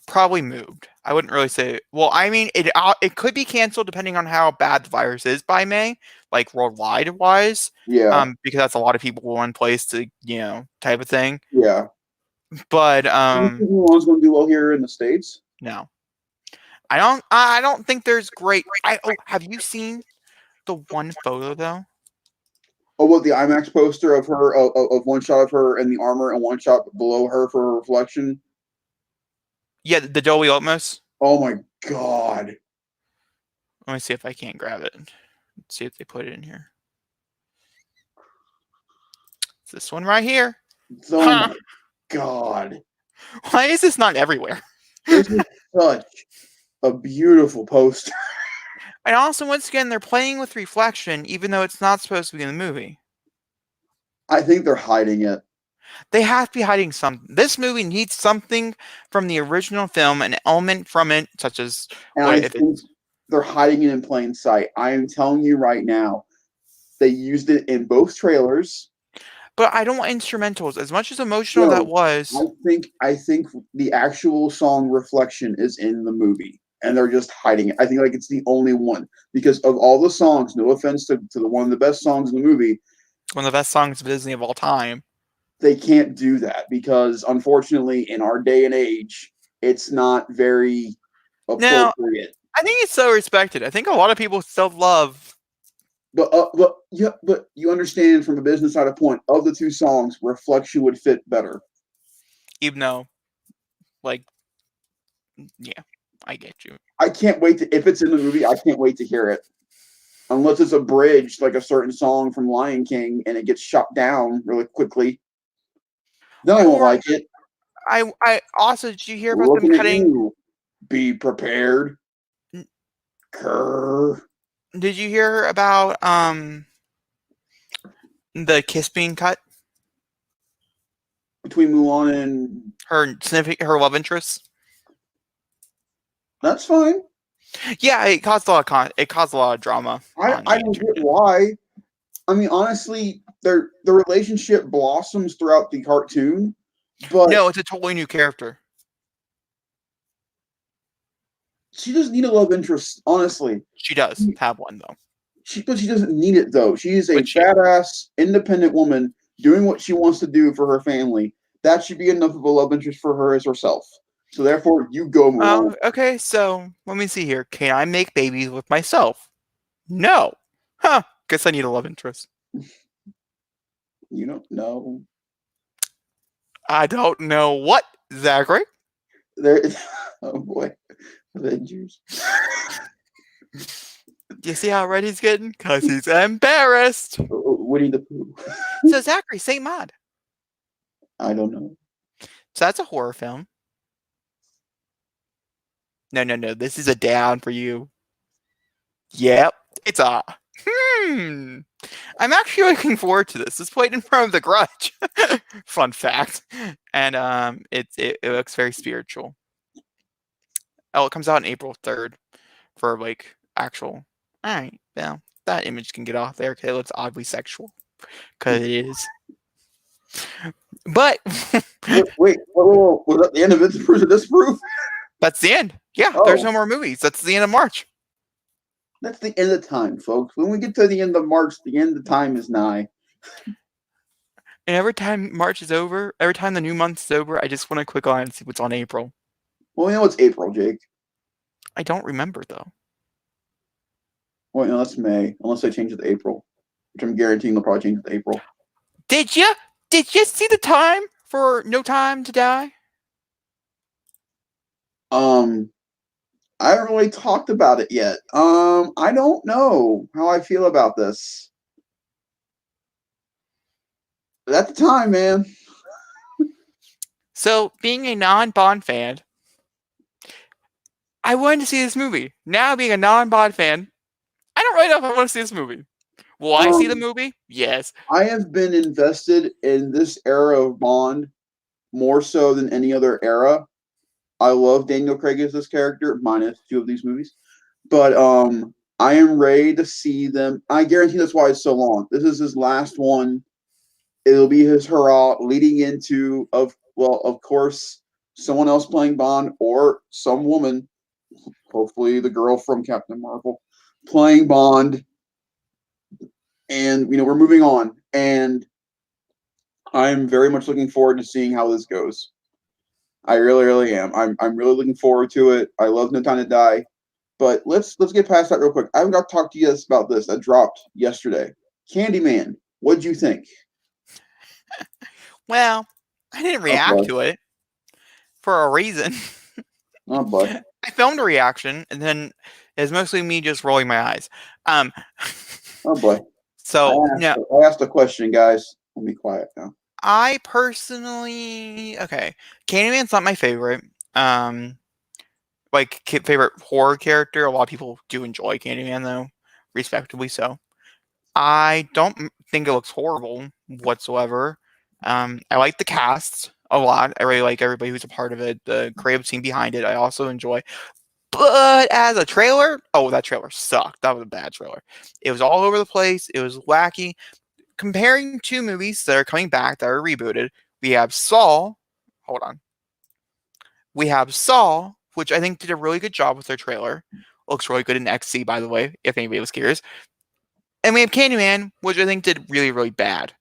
Probably moved. I wouldn't really say. Well, I mean, it could be canceled depending on how bad the virus is by May, like worldwide wise.
Yeah.
Because that's a lot of people in one place to type of thing.
Yeah.
But
You think Mulan's going to do well here in the States?
no, I don't think there's great. Have you seen the one photo though?
Oh, what, the IMAX poster of her, of one shot of her in the armor and one shot below her for reflection?
Yeah, the Dolby Atmos.
Oh my god.
Let me see if I can't grab it. Let's see if they put it in here. It's this one right here.
Oh my god.
Why is this not everywhere?
This is such a beautiful poster.
And also, once again, they're playing with reflection, even though it's not supposed to be in the movie.
I think they're hiding it.
They have to be hiding something. This movie needs something from the original film, an element from it, such as
I think they're hiding it in plain sight. I am telling you right now, they used it in both trailers.
But I don't want instrumentals. As much as emotional that was.
I think the actual song "Reflection" is in the movie, and they're just hiding it. I think it's the only one because of all the songs. No offense to the one of the best songs in the movie,
one of the best songs of Disney of all time.
They can't do that because, unfortunately, in our day and age, it's not very appropriate.
Now, I think it's so respected. I think a lot of people still love.
But you understand from a business side of point of the two songs, "Reflection" would fit better.
Even though, yeah, I get you.
I can't wait if it's in the movie. I can't wait to hear it. Unless it's abridged, like a certain song from Lion King, and it gets shut down really quickly. Then I won't like it.
I also, did you hear about them cutting?
You. Be prepared. Grr.
Did you hear about the kiss being cut
between Mulan and
her love interest?
That's fine.
Yeah, it caused a lot of drama.
I don't get why. I mean, honestly, the relationship blossoms throughout the cartoon, but
no, it's a totally new character.
She doesn't need a love interest, honestly.
She does have one though.
But she doesn't need it though. She is a badass, independent woman doing what she wants to do for her family. That should be enough of a love interest for her as herself. So therefore, you go, Mulan.
Okay, so let me see here. Can I make babies with myself? No. Huh. Guess I need a love interest.
You don't know.
I don't know what, Zachary.
Oh boy. Avengers.
You see how red he's getting? Because he's embarrassed.
Winnie the Pooh.
So Zachary, Saint Maud.
I don't know.
So that's a horror film. No. This is a down for you. Yep. It's a I'm actually looking forward to this. It's played in front of The Grudge. Fun fact. And it looks very spiritual. Oh, it comes out on April 3rd for actual. All right, well, that image can get off there because it looks oddly sexual. Because it is. But
wait, was that the end of Disapprove?
That's the end. Yeah, there's no more movies. That's the end of March.
That's the end of time, folks. When we get to the end of March, the end of time is nigh.
And every time March is over, every time the new month is over, I just want to click on and see what's on April.
Well, you know it's April, Jake.
I don't remember, though.
Well, no, that's May, unless they change it to April, which I'm guaranteeing they'll probably change it to April.
Did you see the time for No Time to Die?
I haven't really talked about it yet. I don't know how I feel about this. But at the time, man.
So, being a non-Bond fan, I wanted to see this movie. Now, being a non-Bond fan, I don't really know if I want to see this movie. Will I see the movie? Yes.
I have been invested in this era of Bond more so than any other era. I love Daniel Craig as this character, minus 2 of these movies. But I am ready to see them. I guarantee that's why it's so long. This is his last one it'll be his hurrah leading into of course, someone else playing Bond or some woman, hopefully the girl from Captain Marvel, playing Bond. And we're moving on, and I'm very much looking forward to seeing how this goes. I really, really am. I'm really looking forward to it. I love No Time to Die. But let's get past that real quick. I haven't got to talk to you about this. That dropped yesterday. Candyman. What'd you think?
Well, I didn't react to it for a reason.
Oh boy.
I filmed a reaction, and then it's mostly me just rolling my eyes.
Oh boy.
So no,
I asked a question, guys. I'll be quiet now.
I personally Candyman's not my favorite. Favorite horror character. A lot of people do enjoy Candyman, though, respectably so. I don't think it looks horrible whatsoever. I like the cast a lot. I really like everybody who's a part of it. The creative team behind it, I also enjoy. But as a trailer, that trailer sucked. That was a bad trailer. It was all over the place. It was wacky. Comparing two movies that are coming back that are rebooted, we have Saw. Hold on. We have Saw, which I think did a really good job with their trailer. Looks really good in XC, by the way, if anybody was curious. And we have Candyman, which I think did really, really bad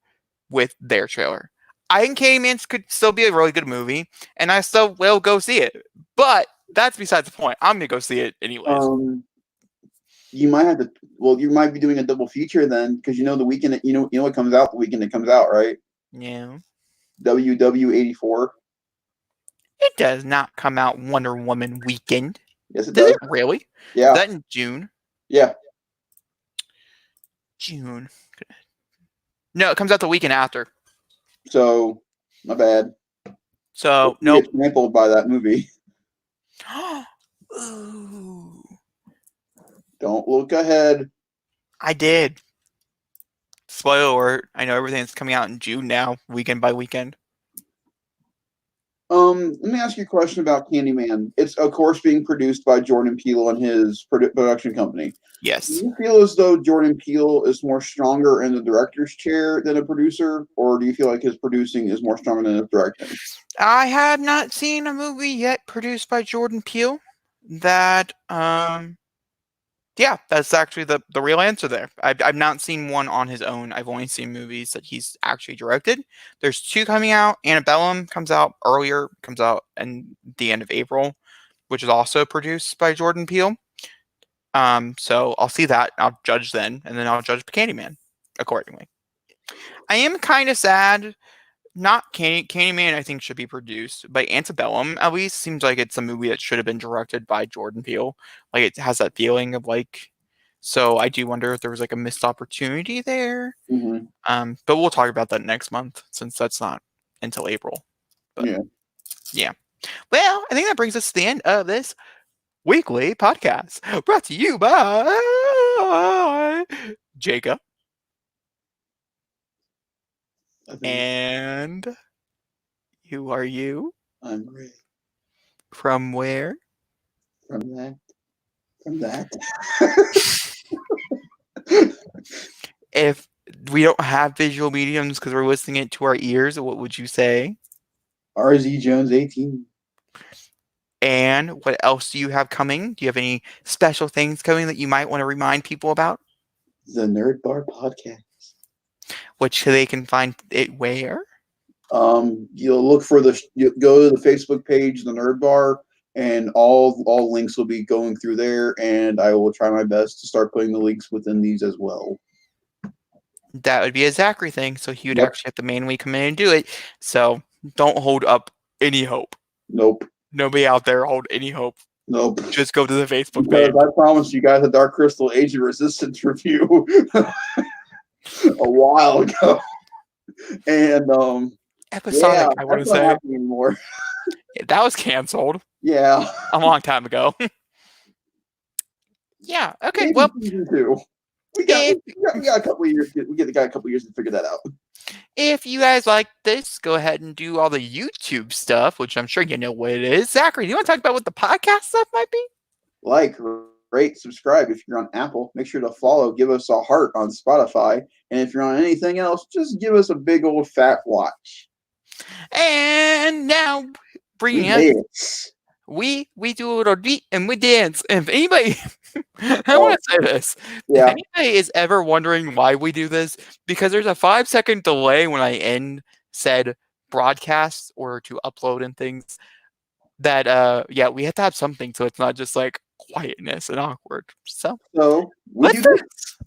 with their trailer. I think Candyman could still be a really good movie, and I still will go see it. But that's besides the point. I'm gonna go see it anyways.
You might have to. Well, you might be doing a double feature then, because the weekend. You know what comes out the weekend it comes out, right?
Yeah.
WW84.
It does not come out Wonder Woman weekend.
Yes, it does.
Does it really?
Yeah.
Is that in June?
Yeah.
June. No, it comes out the weekend after.
So, my bad.
So, no.
Get trampled by that movie.
Ooh.
Don't look ahead.
I did. Spoiler alert. I know everything's coming out in June now, weekend by weekend.
Let me ask you a question about Candyman. It's, of course, being produced by Jordan Peele and his production company.
Yes.
Do you feel as though Jordan Peele is more stronger in the director's chair than a producer, or do you feel like his producing is more stronger than his directing?
I have not seen a movie yet produced by Jordan Peele that, that's actually the real answer there. I've not seen one on his own. I've only seen movies that he's actually directed. There's two coming out. Antebellum comes out in the end of April, which is also produced by Jordan Peele. So I'll see that. I'll judge then, and then I'll judge Candyman accordingly. I am kind of sad. Not Candyman, I think, should be produced, but Antebellum at least seems like it's a movie that should have been directed by Jordan Peele. Like, it has that feeling of so I do wonder if there was a missed opportunity there.
Mm-hmm.
But we'll talk about that next month since that's not until April. But yeah. Well, I think that brings us to the end of this weekly podcast brought to you by Jacob. And who are you?
I'm Ray.
From where?
From that.
If we don't have visual mediums because we're listening it to our ears, what would you say?
RZ Jones 18.
And what else do you have coming? Do you have any special things coming that you might want to remind people about?
The Nerd Bar Podcast.
Which they can find it where?
You'll look for you go to the Facebook page, the Nerd Bar, and all links will be going through there, and I will try my best to start putting the links within these as well.
That would be a Zachary thing, so he would actually have to manually come in and do it. So don't hold up any hope.
Nope.
Nobody out there hold any hope.
Nope.
Just go to the Facebook page.
I promised you guys a Dark Crystal Age of Resistance review a while ago. And
episodic, I want to say.
Not anymore.
That was canceled.
Yeah.
A long time ago. Yeah. Okay.
Maybe
well,
season 2. We got a couple of years. Got a couple of years to figure that out.
If you guys like this, go ahead and do all the YouTube stuff, which I'm sure you know what it is. Zachary, do you want to talk about what the podcast stuff might be?
Like, rate, subscribe. If you're on Apple, make sure to follow. Give us a heart on Spotify. And if you're on anything else, just give us a big old fat watch.
And now,
We
bringing us,
dance.
we do a little beat and we dance. And if anybody, I want to say this. If
Yeah.
anybody is ever wondering why we do this, because there's a 5-second delay when I end said broadcast or to upload and things, that yeah, we have to have something so it's not just like quietness and awkward. So
So we
let's
do
dance.
this.